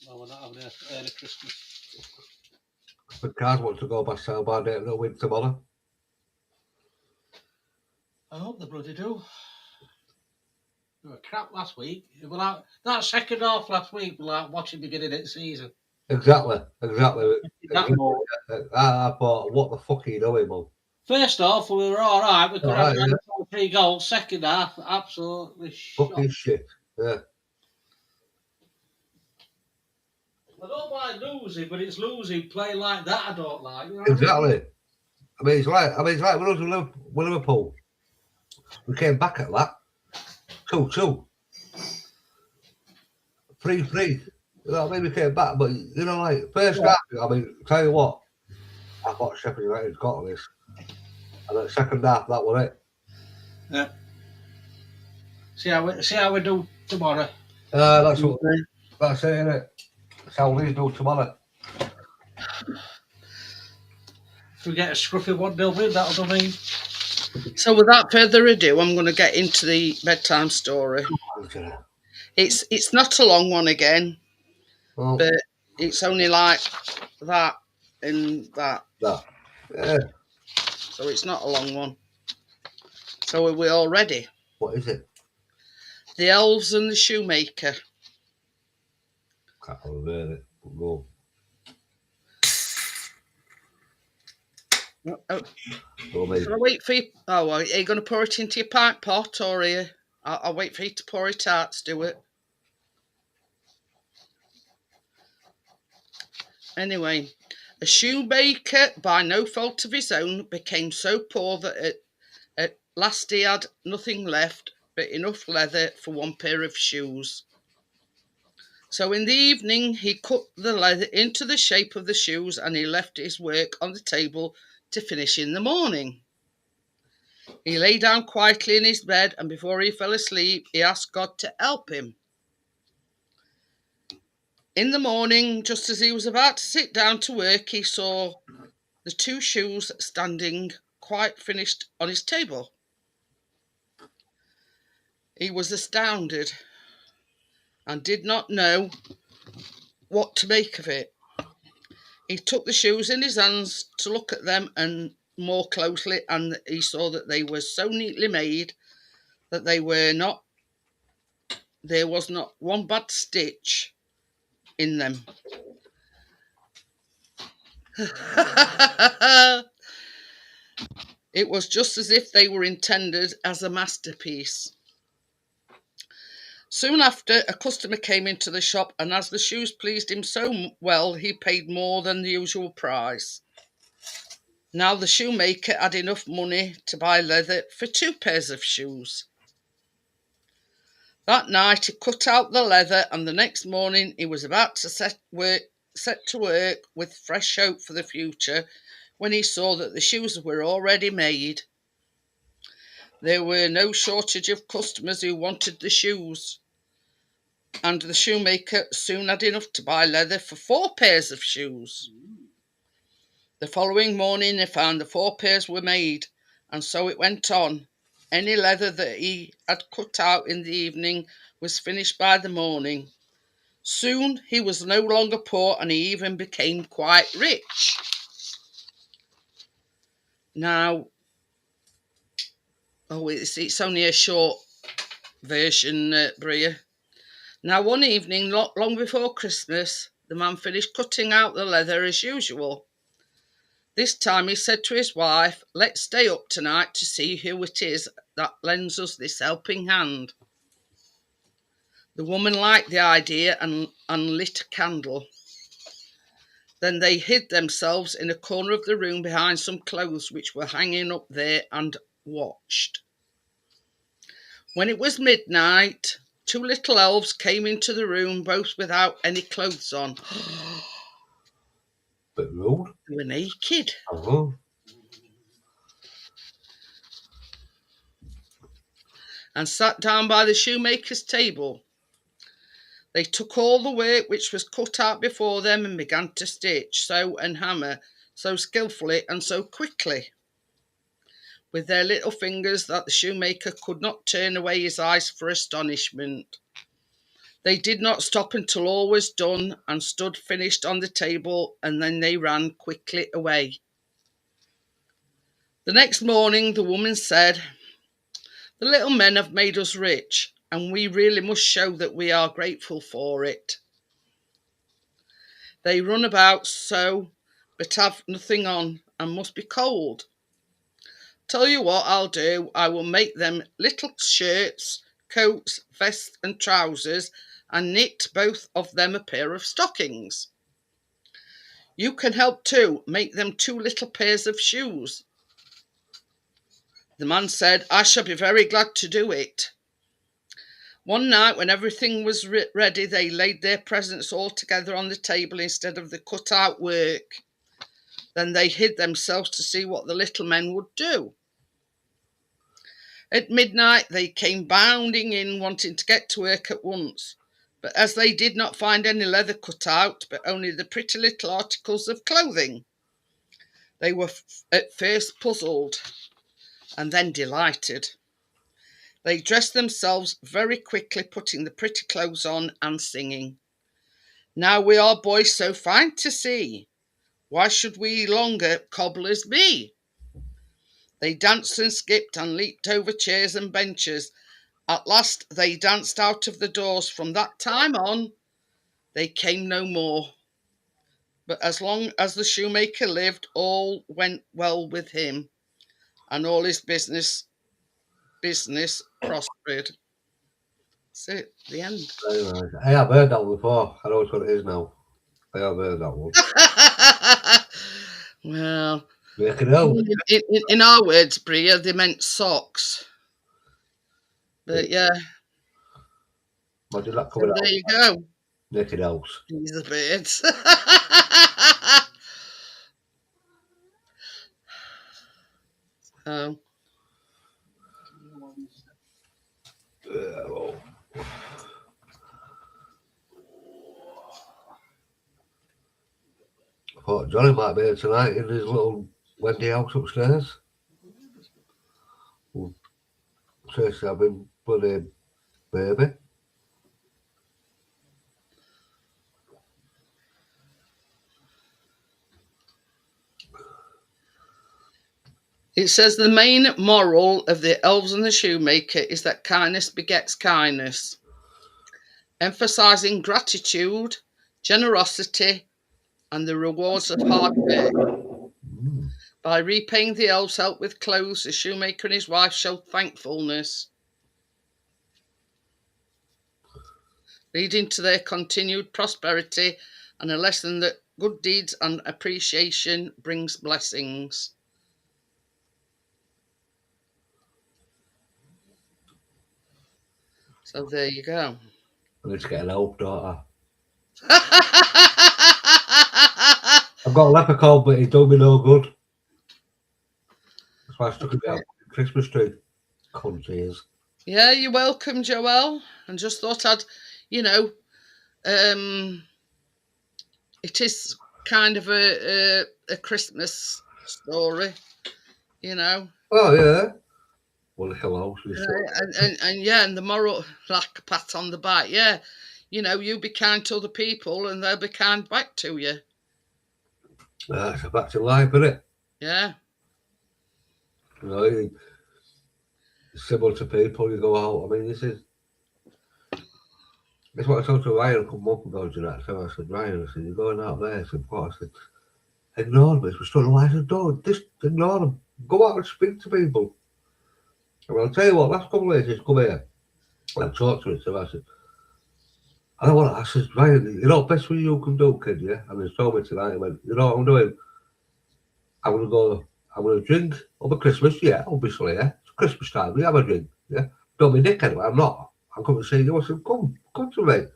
Well, we're not having an early Christmas. The cars want to go past sell by date and they'll win tomorrow. I hope they bloody do. They were crap last week. It was like, that second half last week was like watching the beginning of the season. Exactly. That more. I thought, what the fuck are you doing, man? First half, we were all right. We could have Alright, had 3 goals. Second half, absolutely Fucking shot. shit. Yeah. I don't mind losing, but it's losing playing like that I don't like. You know what I mean? Exactly. I mean, it's like when I was with Liverpool. We came back at that. 2-2. 3-3. You know what I mean? We came back, but you know, like first half, I mean, tell you what, I thought Sheffield United got this. And then second half, that was it. Yeah. See how we do tomorrow. That's it, innit? That's how we do tomorrow. If we get a scruffy 1-0 win, that'll do me. So without further ado, I'm going to get into the bedtime story. It's not a long one again, Well, but it's only like that and that. Yeah. So it's not a long one. So are we all ready? What is it? The Elves and the Shoemaker. Can't remember it. Go. Oh, Go, mate. shall I wait for you? Oh, are you going to pour it into your pint pot, or are you? I'll wait for you to pour it out, Stuart. Anyway, a shoemaker, by no fault of his own, became so poor that at last he had nothing left but enough leather for one pair of shoes. So in the evening he cut the leather into the shape of the shoes and he left his work on the table to finish in the morning. He lay down quietly in his bed and before he fell asleep he asked God to help him. In the morning, just as he was about to sit down to work, he saw the 2 shoes standing quite finished on his table. He was astounded and did not know what to make of it. He took the shoes in his hands to look at them and more closely, and he saw that they were so neatly made that there was not one bad stitch in them. It was just as if they were intended as a masterpiece. Soon after, a customer came into the shop, and as the shoes pleased him so well, he paid more than the usual price. Now the shoemaker had enough money to buy leather for 2 pairs of shoes. That night he cut out the leather, and the next morning he was about to set to work with fresh hope for the future when he saw that the shoes were already made. There were no shortage of customers who wanted the shoes, and the shoemaker soon had enough to buy leather for 4 pairs of shoes. The following morning they found the 4 pairs were made, and so it went on. Any leather that he had cut out in the evening was finished by the morning. Soon he was no longer poor, and he even became quite rich. Now, it's only a short version, Bria. Now, one evening, long before Christmas, the man finished cutting out the leather as usual. This time he said to his wife, "Let's stay up tonight to see who it is that lends us this helping hand." The woman liked the idea and lit a candle. Then they hid themselves in a corner of the room behind some clothes which were hanging up there and watched. When it was midnight, 2 little elves came into the room, both without any clothes on. Bit rude. They were naked. Uh-huh. And sat down by the shoemaker's table. They took all the work which was cut out before them and began to stitch, sew and hammer so skillfully and so quickly with their little fingers that the shoemaker could not turn away his eyes for astonishment. They did not stop until all was done and stood finished on the table, and then they ran quickly away. The next morning the woman said, "The little men have made us rich, and we really must show that we are grateful for it. They run about so, but have nothing on, and must be cold. Tell you what I'll do, I will make them little shirts, coats, vests and trousers, and knit both of them a pair of stockings. You can help too, make them 2 little pairs of shoes." The man said, "I shall be very glad to do it." One night when everything was ready, they laid their presents all together on the table instead of the cut-out work. Then they hid themselves to see what the little men would do. At midnight they came bounding in, wanting to get to work at once. But as they did not find any leather cut out, but only the pretty little articles of clothing, they were at first puzzled and then delighted. They dressed themselves very quickly, putting the pretty clothes on and singing, "Now we are boys so fine to see, why should we longer cobblers be?" They danced and skipped and leaped over chairs and benches. At last they danced out of the doors. From that time on, they came no more. But as long as the shoemaker lived, all went well with him, and all his business prospered. That's it, the end. Very nice. I have heard that one before. I know what it is now. I have heard that one. Well, Make it out. in our words, Bria, they meant socks. But yeah, Imagine that so coming out. there you go. Naked elves. He's a bird. Oh. Well, I thought Johnny might be here tonight in his little Wendy house upstairs. Says having bloody baby. It says the main moral of the elves and the shoemaker is that kindness begets kindness, emphasizing gratitude, generosity, and the rewards of hard work. By repaying the elves' help with clothes, the shoemaker and his wife showed thankfulness, leading to their continued prosperity, and a lesson that good deeds and appreciation brings blessings. So there you go. I need to get an elf, don't I? I I've got a leprechaun, but he's done me no good. That's why I stuck it out on the Christmas tree. Countries. Yeah, you're welcome, Joelle. And just thought I'd, you know, it is kind of a Christmas story, you know. Oh yeah. Well, hello. And yeah, and the moral, like a pat on the back, yeah. You know, you be kind to other people and they'll be kind back to you. It's a fact of life, isn't it? Yeah. You know, similar to people, you go out. I mean, this is what I told to Ryan a couple months ago, Jeanette. So I said, Ryan, I said, you're going out there. I said, what? I said, ignore them. We're still alive. I said, don't, just ignore them. Go out and speak to people. And I'll tell you what, last couple of days, come here and talk to me. So I said, I don't want to. I said, Ryan, you know, best thing you can do, kid, yeah? And he told me tonight, he went, you know what I'm doing? I'm going to drink over Christmas, yeah, obviously, yeah. It's Christmas time, we have a drink, yeah. Don't be a dick anyway, I'm not. I'm coming to see you. I said, come to me.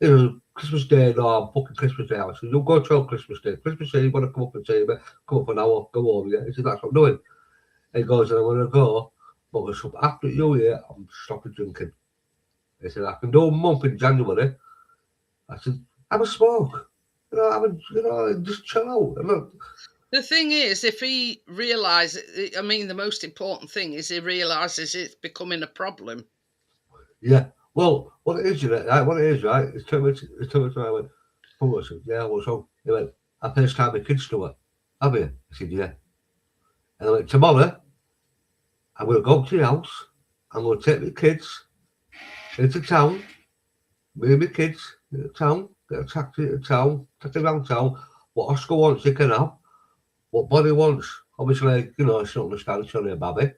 You know, Christmas Day, no, I'm booking Christmas Day. I said, you'll go to Christmas Day. Christmas Day, you want to come up and see me, come up an hour, go home, yeah. He said, that's what I'm doing. And he goes, and I'm going to go, but after New Year, I'm stopping drinking. He said, I can do a month in January. I said, have a smoke. Just chill out. The thing is, if he realises, I mean, the most important thing is he realises it's becoming a problem. Yeah. Well, what it is, right? It's too much. I went, oh, I said, yeah, what's wrong? He went, I FaceTime my kids to it. Have you? I said, yeah. And I went, tomorrow, I'm going to go up to your house. I'm going to take my kids into town. Me and my kids into town. Get a taxi to town. Take them around town. What Oscar wants, he can have. What Bonnie wants. Obviously, you know, she don't understand. She's only a baby.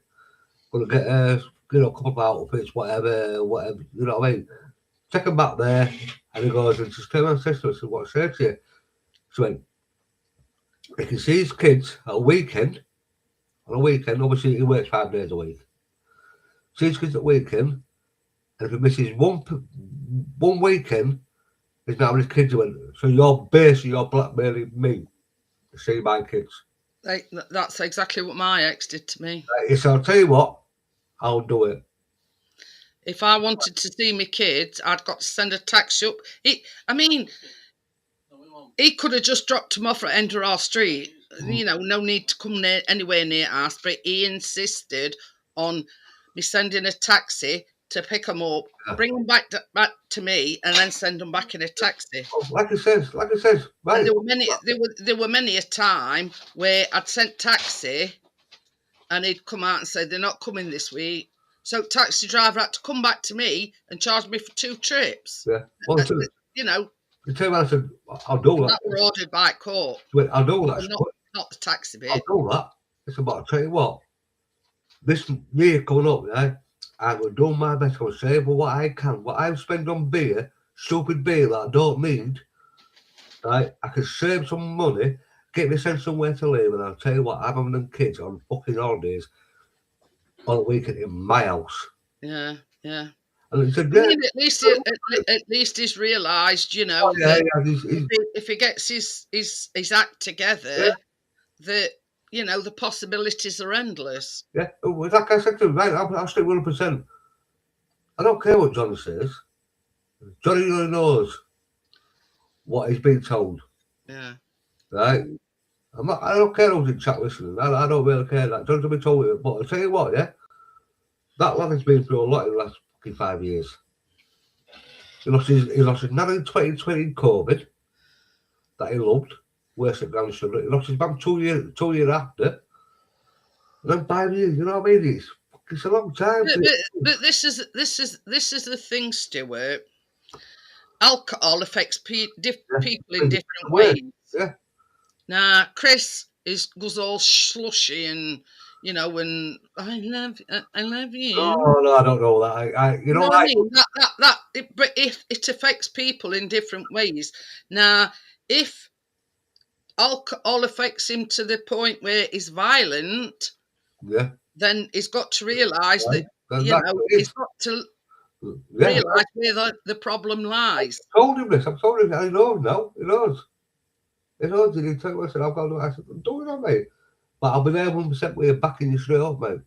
Going to get a couple of outfits, whatever, you know what I mean? Take him back there, and he goes, and just tell my sister, I said, what I said to you? She went, he can see his kids at a weekend, obviously he works 5 days a week. See his kids at weekend, and if he misses one weekend, he's not having his kids. He went, so you're blackmailing me to see my kids. That's exactly what my ex did to me. He said, I'll tell you what, I'll do it. If I wanted to see my kids, I'd got to send a taxi up. He could have just dropped them off at end of our street. You know, no need to come anywhere near us. But he insisted on me sending a taxi to pick them up, bring them back to me, and then send them back in a taxi. Like I says, right. And there were many a time where I'd sent taxi, and he'd come out and say they're not coming this week. So taxi driver had to come back to me and charge me for 2 trips. Yeah. Well, you know. The time I said, I'll do that. That were ordered by court. Wait, I'll do that. Not the taxi bit. I'll do that. It's about, I'll tell you what, this year coming up, yeah, I'm going to do my best. I'm going to save what I can. What I spend on beer, stupid beer that I don't need, right? I can save some money, get me sent somewhere to live, and I'll tell you what, I'm having them kids on fucking holidays on a weekend in my house. Yeah. And he said, yeah. I mean, at least he's realised, you know, if he gets his act together, that, you know, the possibilities are endless. Yeah, like I said to him, right, I'll stick 100%. I don't care what Johnny says. Johnny really knows what he's been told. Yeah. Right? I don't care who's in chat listening. I don't really care that. Johnny's been told it. But I'll tell you what, yeah, that lad has been through a lot in the last 5 years. He lost his nan in 2020 in COVID that he loved, worse than grandson. He lost his mum 2 years after. And then 5 years, you know what I mean? It's a long time. But this is the thing, Stuart. Alcohol affects people in different ways. Yeah. Now, Chris goes all slushy and, you know, and I love you. Oh no, I don't know that. You know what I mean? But if it affects people in different ways. Now, if alcohol affects him to the point where he's violent, yeah, then he's got to realise that he's got to realise where the problem lies. I told him this. I told him. I know now. He knows. He knows. He told me. I said, I've got to do it. I said, do it on, mate. But I'll be there 100% with you backing you straight up, mate.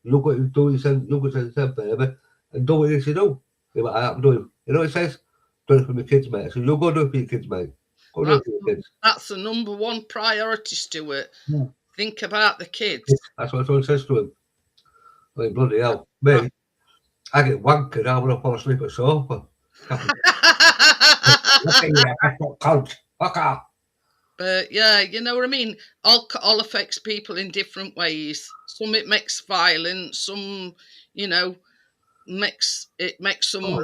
Look what you do, he said, look what he said, baby, and do what he said, do. Yeah, but I have to do it. You know what he says? Do it for my kids, mate. So you go do it for your kids, mate. Go do it for your kids. That's the number one priority, Stuart. Hmm. Think about the kids. That's what someone says to him. Like, bloody hell. Me, I get wankered, I want to fall asleep at sofa. Fuck off. But yeah, you know what I mean? Alcohol affects people in different ways. Some it makes violent, some, you know, makes them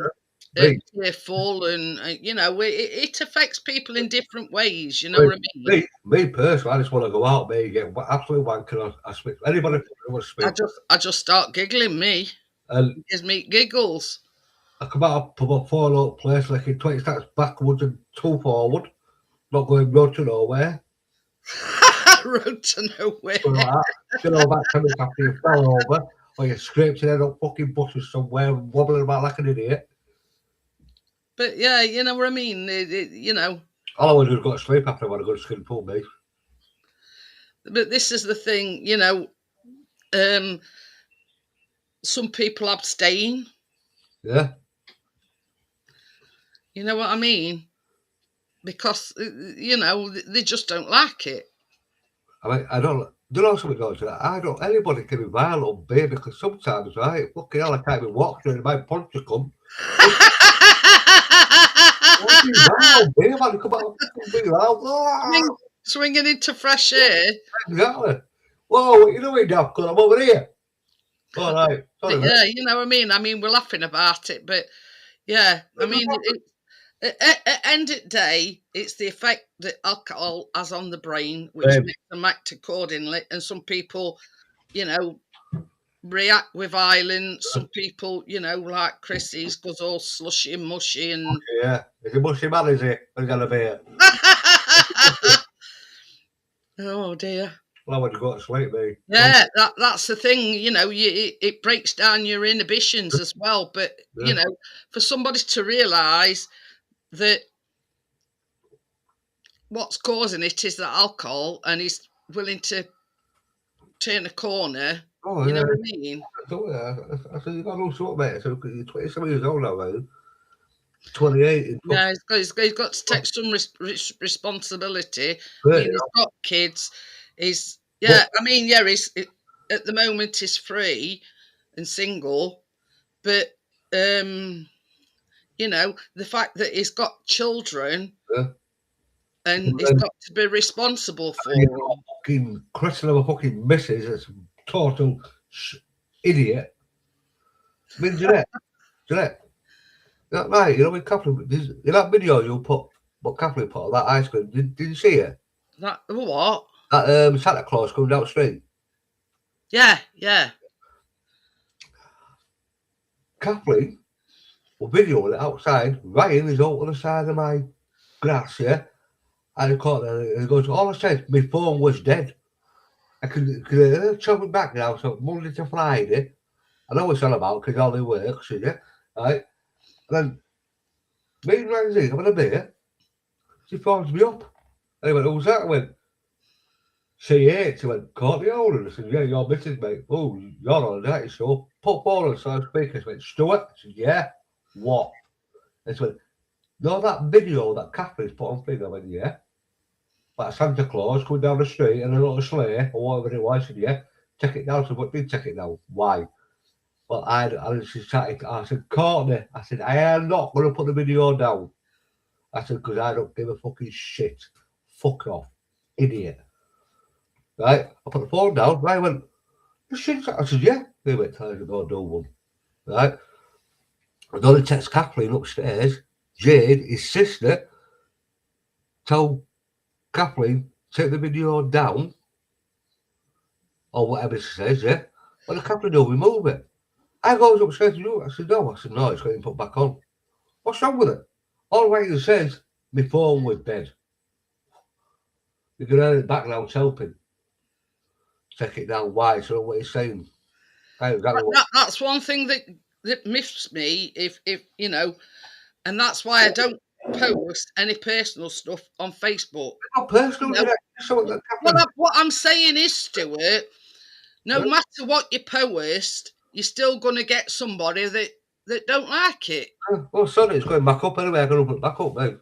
tearful, and you know, it affects people in different ways. You know what I mean? Me personally, I just want to go out, me, get absolutely wankered. I speak anybody who wants to speak. I just start giggling. Me, And it gives me giggles. I come out of a four out place like in 20 steps backwards and 2 forward, not going road to nowhere. Road to nowhere. So like that. You know, about 10 minutes after you fell over, or you scraped your head up fucking bushes somewhere, wobbling about like an idiot. But yeah, you know what I mean? You know. All I want to do is go to sleep after I want to go to skin pool, mate. But this is the thing, you know, some people abstain. Yeah. You know what I mean? Because, you know, they just don't like it. I mean, I don't know something goes to that. I don't, anybody can be violent, baby, because sometimes, right, fucking hell, I can't even walk through my punch to come. Swinging into fresh air. Exactly. Whoa, what you doing, Dad? I'm over here. All right. Sorry, yeah, you know what I mean? I mean, we're laughing about it, but yeah, I mean, at end of the day, it's the effect that alcohol has on the brain, which makes them act accordingly. And some people, you know, react with violence. Some people, you know, like Chrissy's, goes all slushy and mushy. And yeah, is he mushy man, is he? He's going to be it. Oh dear. Well, I want to go to sleep, mate. Yeah, that's the thing, you know, it breaks down your inhibitions as well. But, you know, for somebody to realise that what's causing it is that alcohol, and he's willing to turn a corner, you know what I mean? I said, you've got to do something, mate. So you're 27 years old now, mate. 28. Yeah, he's got to take some responsibility. I mean, he's got kids. He's I mean, yeah, he's at the moment he's free and single, but you know, the fact that he's got children and he's got to be responsible for them. Fucking question of a fucking missus that's a total idiot. I mean, Jeanette. Right, you know, with Catherine, in that video you put, what Catherine put on that ice cream, did you see it? That what? That Santa Claus coming down the street. Yeah. Kathleen was videoing it outside. Ryan is out on the side of my grass, yeah? And he caught it and he goes, all I said, my phone was dead. I could tell me back now, so Monday to Friday. I know what it's all about because all he works, yeah? Right? And then me and Ramsey having a beer. She phones me up. And he went, who's that? I went, C8. She went, caught the owner. I said, yeah, your missus, mate. Oh, you're on a night show. Put phone on so speaker. She went, Stuart? I said, yeah. What? And she went, no, that video that Catherine's put on thing. I went, yeah. Like Santa Claus coming down the street and a little sleigh or whatever it was. I said, yeah. Check it down. I said, what did check it down? Why? Well, I said, Courtney, I said, I am not going to put the video down. I said, because I don't give a fucking shit. Fuck off. Idiot. Right? I put the phone down. Right? I went, you shit? I said, yeah. They went, tell her to go do one. Right? I got to text Kathleen upstairs. Jade, his sister, told Kathleen, take the video down. Or whatever she says, yeah? Well, the Kathleen will remove it. I goes upstairs to you. I said, no. I said, no, it's getting put back on. What's wrong with it? All Ryan says, my phone was dead. You can earn it back now, it's helping. Take it down. Why? So what he's saying. That's one thing that miffs me, if you know, and that's why I don't post any personal stuff on Facebook. Not personal, you know? What I'm saying is, Stuart, No matter what you post, you're still going to get somebody that don't like it. Well, sorry, it's going back up anyway. I'm going to put it back up now.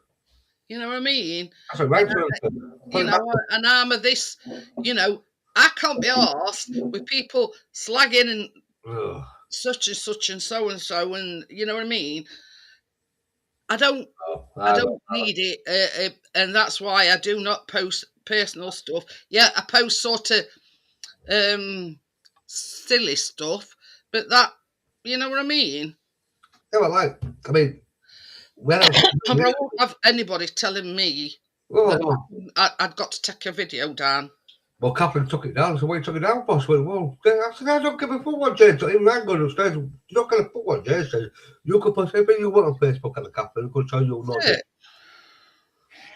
You know what I mean? That's a right And, you know, an arm of this, you know, I can't be arsed with people slagging and such and such and so, and you know what I mean? I don't need it, and that's why I do not post personal stuff. Yeah, I post sort of silly stuff, but that, you know what I mean? Yeah, well, like, I mean, when I won't have anybody telling me that I'd got to take a video down. Well, Catherine took it down, so why took it down, boss? Went, well, I said, I don't give a fuck what Jay says. Even I'm going upstairs. You're not going to fuck what Jay says. You can post anything you want on Facebook and the Catherine. I could tell you not to.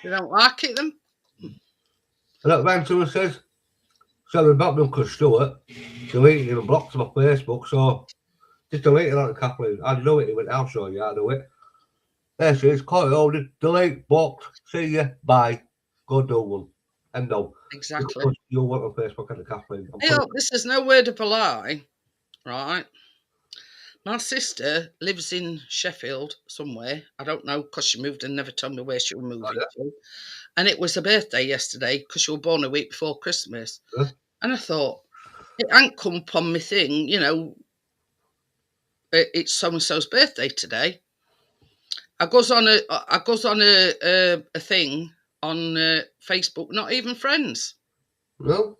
You don't like it, then? And that man to says, sorry about me, Uncle Stuart. Deleted him and blocked him off Facebook, so just deleted that, Catherine. I know it. He went, I'll show you. I know it. There she is. Caught it all. Delete, blocked. See ya. Bye. Go do one. And no. Exactly. You'll want on Facebook and the Catherine. This is no word of a lie, right? My sister lives in Sheffield somewhere. I don't know, because she moved and never told me where she was moving to. And it was her birthday yesterday, because she was born a week before Christmas. And I thought, it ain't come upon my thing, you know, it's so-and-so's birthday today. I goes on a thing on Facebook, not even friends. No.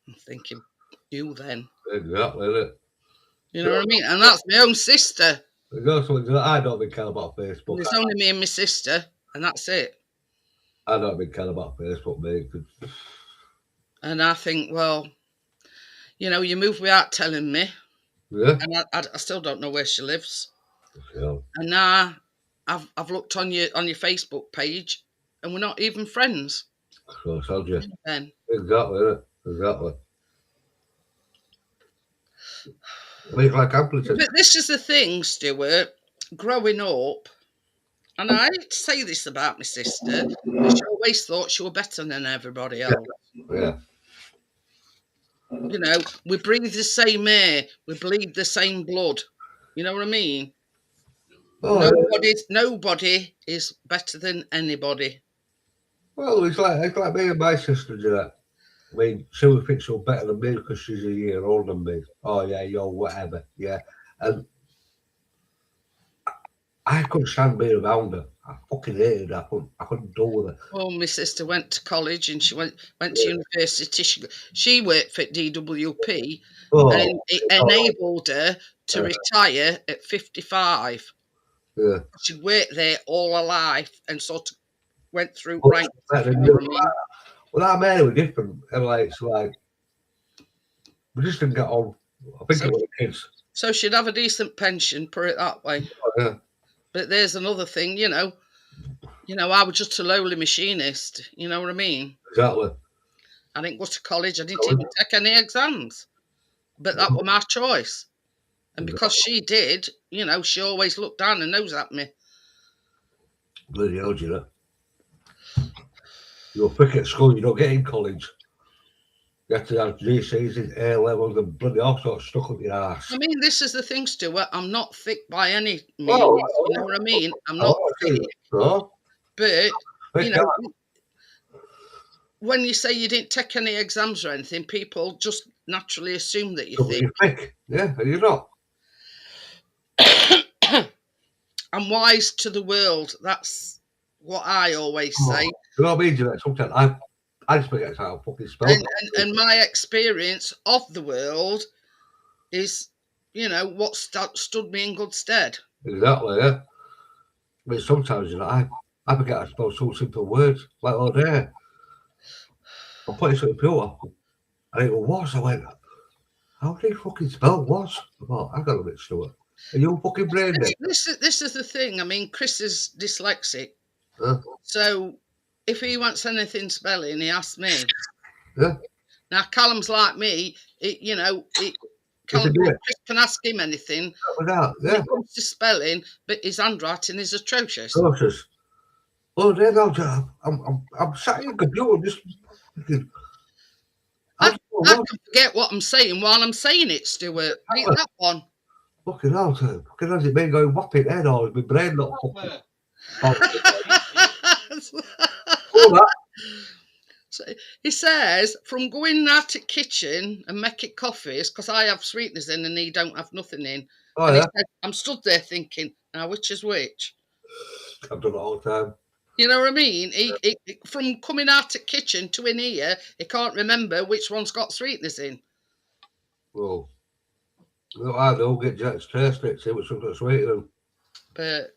I'm thinking, you then. Exactly, isn't it? You know what I mean? And that's my own sister. There's something I don't really care about Facebook. There's only me and my sister, and that's it. I don't really care about Facebook, mate. And I think, well, you know, you move without telling me. Yeah. And I still don't know where she lives. Yeah. And now I've looked on your Facebook page, and we're not even friends. So I told you. Then. Exactly, innit? Exactly. Like But this is the thing, Stuart, growing up, and I hate to say this about my sister, but she always thought she was better than everybody else. Yeah. You know, we breathe the same air, we bleed the same blood. You know what I mean? Oh, nobody is better than anybody. Well, it's like me and my sister, Jeanette. I mean, she would think she's better than me because she's a year older than me. Oh, yeah, you're whatever, yeah. And I couldn't stand being around her. I fucking hated her. I couldn't do with her. Well, my sister went to college and she went to university. She worked for DWP, and it enabled her to retire at 55. Yeah. She'd worked there all her life and sort of went through ranks. Well, our man was different. And it's like, we just didn't get on. I think it was the kids. So she'd have a decent pension, put it that way. Oh, yeah. But there's another thing, you know, I was just a lowly machinist. You know what I mean? Exactly. I didn't go to college. I didn't even take any exams. But that was my choice. And because she did, you know, she always looked down her nose at me. Bloody hell, you know. You're thick at school, you don't get in college. You have to have GCs and A levels and bloody all sorts stuck up your ass. I mean, this is the thing, Stuart. I'm not thick by any means. You know what I mean? I'm not thick. No. But, you know, when you say you didn't take any exams or anything, people just naturally assume that you're thick. You're thick. Yeah, and you're not. I'm wise to the world. That's what I always say. You know what I mean, Jeanette? Sometimes I just forget how to fucking spell and my experience of the world is, you know, what stood me in good stead. Exactly, yeah. I mean, sometimes, you know, I forget how to spell some simple words, like all day. I'm putting something pure, and it was. I went, how do you fucking spell was? I thought, I got a bit Stuart. Are you fucking brain dead? This is the thing. I mean, Chris is dyslexic. Huh? So if he wants anything spelling, he asks me. Yeah. Now, Callum's like me. Callum, Chris can ask him anything. When it comes to spelling, but his handwriting is atrocious. Atrocious. Oh, there you go. I'm sat in the computer just thinking, I don't know I can forget what I'm saying while I'm saying it, Stuart. Ain't that one? Fucking hell, sir. Fucking hell's it been going whopping head or is my brain not fucking... All that. So he says, from going out to kitchen and making coffees, because I have sweeteners in and he don't have nothing in. Oh, and yeah. he said, I'm stood there thinking, now which is which? I've done it all the time. You know what I mean? He from coming out to kitchen to in here, he can't remember which one's got sweeteners in. Well, no, I don't get Jack's taste it, see what's got sweet in them. But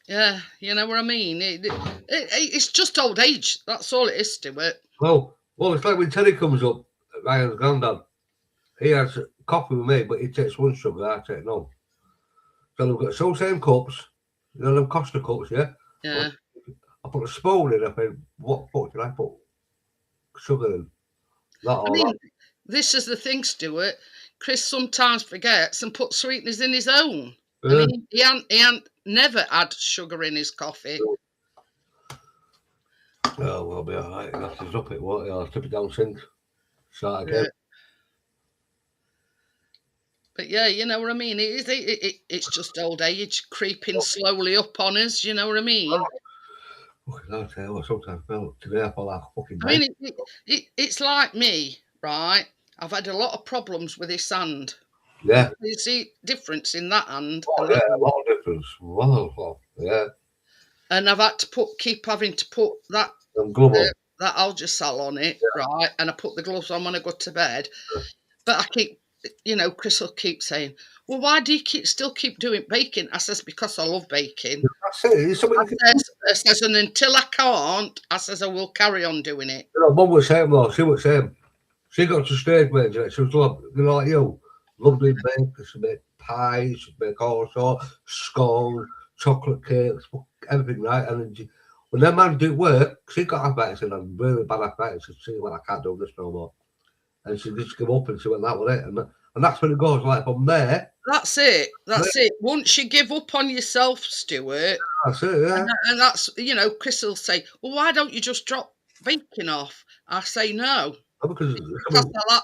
yeah, you know what I mean? It's just old age. That's all it is, Stuart. Well, it's like when Teddy comes up, Ryan's granddad. He has coffee with me, but he takes one sugar, I take none. So we've got some same cups, you know, them Costa cups, yeah? Yeah. I put a spoon in, I think, what fuck did I put sugar in? I mean, this is the thing, Stuart. Chris sometimes forgets and puts sweeteners in his own. Yeah. And he ain't never had sugar in his coffee. Oh, we'll be all right. I'll have to drop it, won't you? I'll tip it down sink. Start again. Yeah. But yeah, you know what I mean? It's just old age creeping slowly up on us, you know what I mean? Fucking I'll tell you what, sometimes today I feel like a fucking I mean, it's like me, right? I've had a lot of problems with this hand. Yeah. You see difference in that hand. Oh, yeah, a lot of difference. Wow, yeah. And I've had to keep having to put that glove on. that Algicel on it, right? And I put the gloves on when I go to bed. Yeah. But I keep, you know, Chris will keep saying, well, why do you still keep doing baking? I says, because I love baking. That's it. I says, and until I can't, I says, I will carry on doing it. You know, Mum was saying, though, she was saying, she got to stage where she was like you, loved doing baking, she made pies, she made all sorts, scones, chocolate cakes, everything, right? And then when that man did work, she got arthritis and I'm really bad arthritis. And she went, I can't do this no more. And she just gave up and she went, that was it. And that's when it goes, like from there. That's it. That's it. Once you give up on yourself, Stuart. That's it, yeah. And that's, you know, Chris will say, well, why don't you just drop baking off? I say no. Because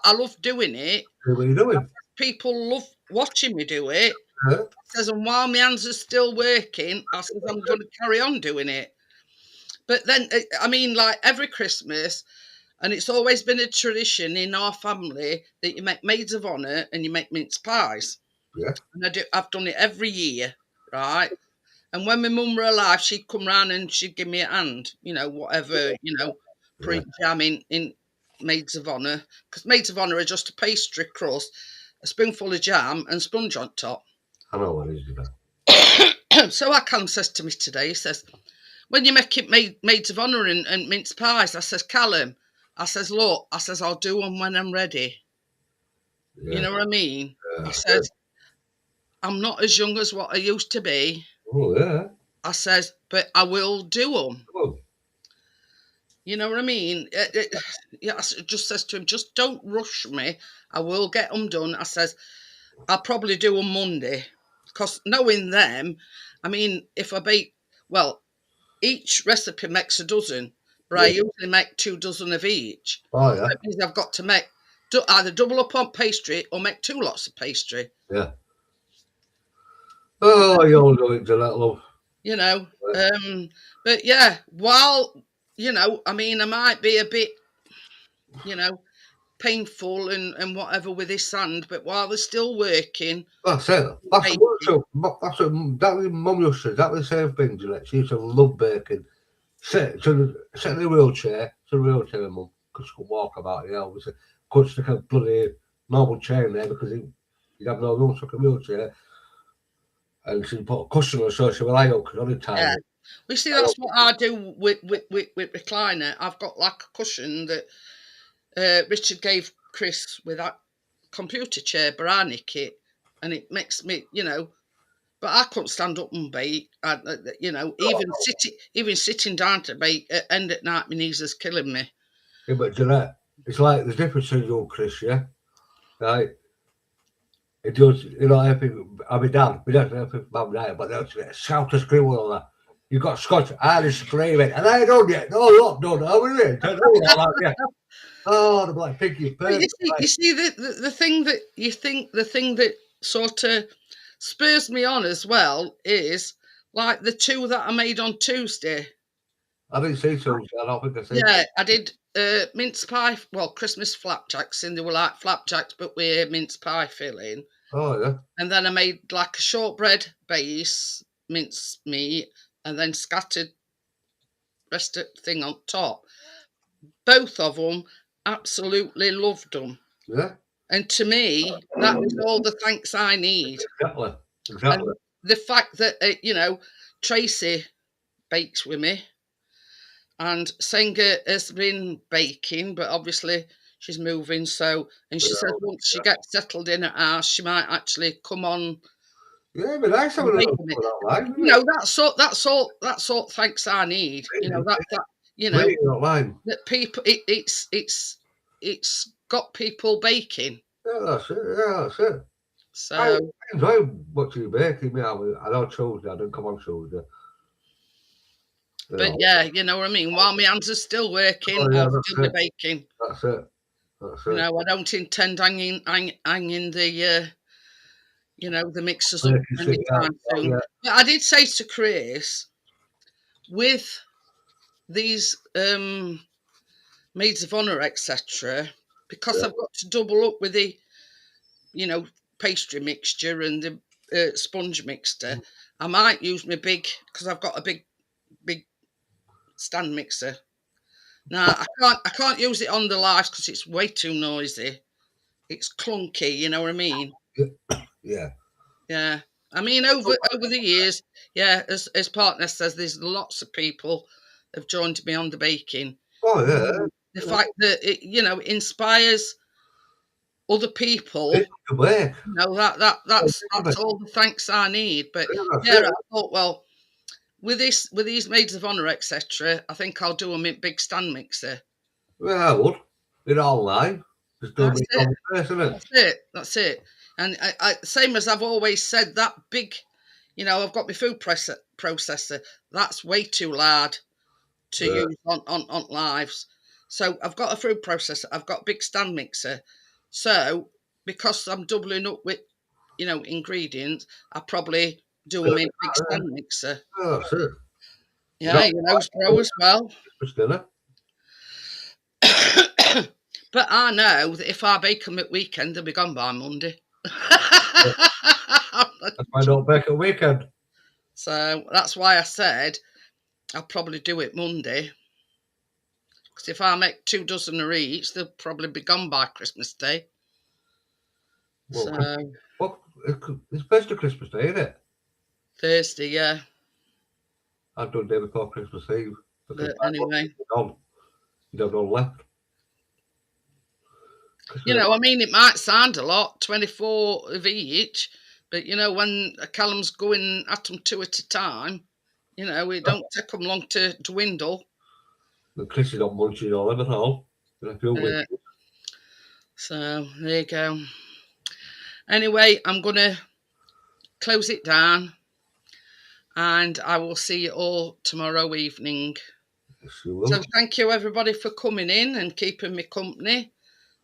I love doing it. What are you doing? People love watching me do it. Yeah. I says, and while my hands are still working, I says, I'm going to carry on doing it. But then, I mean, like every Christmas, and it's always been a tradition in our family that you make maids of honour and you make mince pies. Yeah. And I've done it every year, right? And when my mum were alive, she'd come round and she'd give me a hand, you know, whatever, you know, pre-jam in maids of honour. Because maids of honour are just a pastry crust, a spoonful of jam and sponge on top. I know what it is. So Callum says to me today, he says, when you make it maids of honour and mince pies, I says, Callum, I says, look, I says, I'll do them when I'm ready. Yeah. You know what I mean? Yeah. I says, I'm not as young as what I used to be. Oh, yeah. I says, but I will do them. Oh. You know what I mean? I just says to him, just don't rush me. I will get them done. I says, I'll probably do them Monday. Because knowing them, I mean, if I bake, well, each recipe makes a dozen, but I usually make 2 dozen of each. Oh, yeah. So that means I've got to make either double up on pastry or make 2 lots of pastry. Yeah. Oh, you'll do it, Jeanette, love. You know, but yeah, while, you know, I mean, I might be a bit, you know, painful and whatever with his hand, but while they're still working. That's it. That's what Mum used to say. Exactly the same thing, Jeanette. She used to love baking. Sit in the wheelchair, Mum, because she could walk about, you know, obviously. Couldn't stick a bloody normal chair in there because he'd have no room to stick a wheelchair. And she'd put a cushion on so she would lie up because only time. Yeah. Well, you see, that's what I do with recliner. I've got like a cushion that Richard gave Chris with that computer chair, but I nick it, and it makes me, you know. But I couldn't stand up and bake. You know, even sitting down to bake at end at night, my knees is killing me. Yeah, but Jeanette, it's like the difference in you and Chris, yeah? Right? It does, you know, I'll be down. We don't know if it's Mum now, but they'll shout and scream and all that. You've got Scotch, I just screaming, and I don't yet. No, not done. I was in. Oh, the black piggy. But Perfect. you see the thing that you think, the thing that sort of spurs me on as well is like the two that I made on Tuesday. I didn't see so. I don't think I see. Yeah, I did mince pie, well, Christmas flapjacks, and they were like flapjacks, but with mince pie filling. Oh, yeah. And then I made like a shortbread base, mince meat, and then scattered rest of the thing on top. Both of them absolutely loved them. Yeah. And to me, that is all the thanks I need. Exactly. Exactly. And the fact that, Tracy bakes with me, and Senga has been baking, but obviously she's moving. So, and she said once she gets settled in at ours, she might actually come on. Yeah, but nice having a Bake little with fun out live, isn't You it? know, that's all thanks I need. You know, Really not lying. that people, it's got people baking. Yeah, that's it. Yeah, that's it. I So, enjoy watching you baking. I know Tuesday. I didn't come on Tuesday. You but know. yeah, you know what I mean? While my hands are still working, Oh, yeah, I'll that's still be it. baking. That's it. That's You it. know, I don't intend hanging the the mixers up Making shit out. anytime Oh, soon. yeah. But I did say to Chris, with these maids of honour, etc., because Yeah. I've got to double up with the, pastry mixture and the sponge mixture, I might use my big, because I've got a big stand mixer. Now I can't use it on the live because it's way too noisy. It's clunky, you know what I mean? Yeah. Yeah. I mean, over the years, yeah, as partner says, there's lots of people have joined me on the baking. Oh, yeah. The fact that it, inspires other people, It's to bake. that's all the thanks I need. But Yeah, that's yeah, it. I thought, well, with these maids of honour, etc., I think I'll do a big stand mixer. Well, I would. It's all live. Just do That's me it. on the face, isn't it? That's it. And I same as I've always said, that big, I've got my food processor. That's way too loud to Yeah. use on lives. So I've got a food processor. I've got a big stand mixer. So because I'm doubling up with, ingredients, I probably do them in big stand mixer. Oh, that's it. Yeah, bro as well. Christmas dinner. But I know that if I bake them at weekend, they'll be gone by Monday. That's why I don't bake at weekend. So that's why I said I'll probably do it Monday. Because if I make 2 dozen of each, they'll probably be gone by Christmas Day. Well, So it's close to Christmas Day, isn't it? Thursday, yeah. I've done day before Christmas Eve. But anyway, you don't know left. I mean, it might sound a lot, 24 of each, but when Callum's going at them 2 at a time, it don't take them long to dwindle. The Chris is not munching on them at all. In a few weeks. So there you go. Anyway, I'm going to close it down, and I will see you all tomorrow evening. So thank you everybody for coming in and keeping me company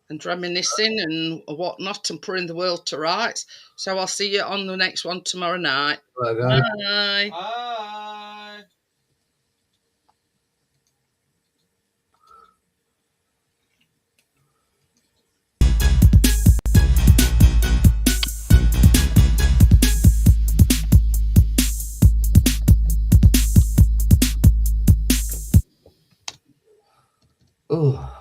and reminiscing and whatnot and putting the world to rights. So I'll see you on the next one tomorrow night. Bye. Bye. Oh.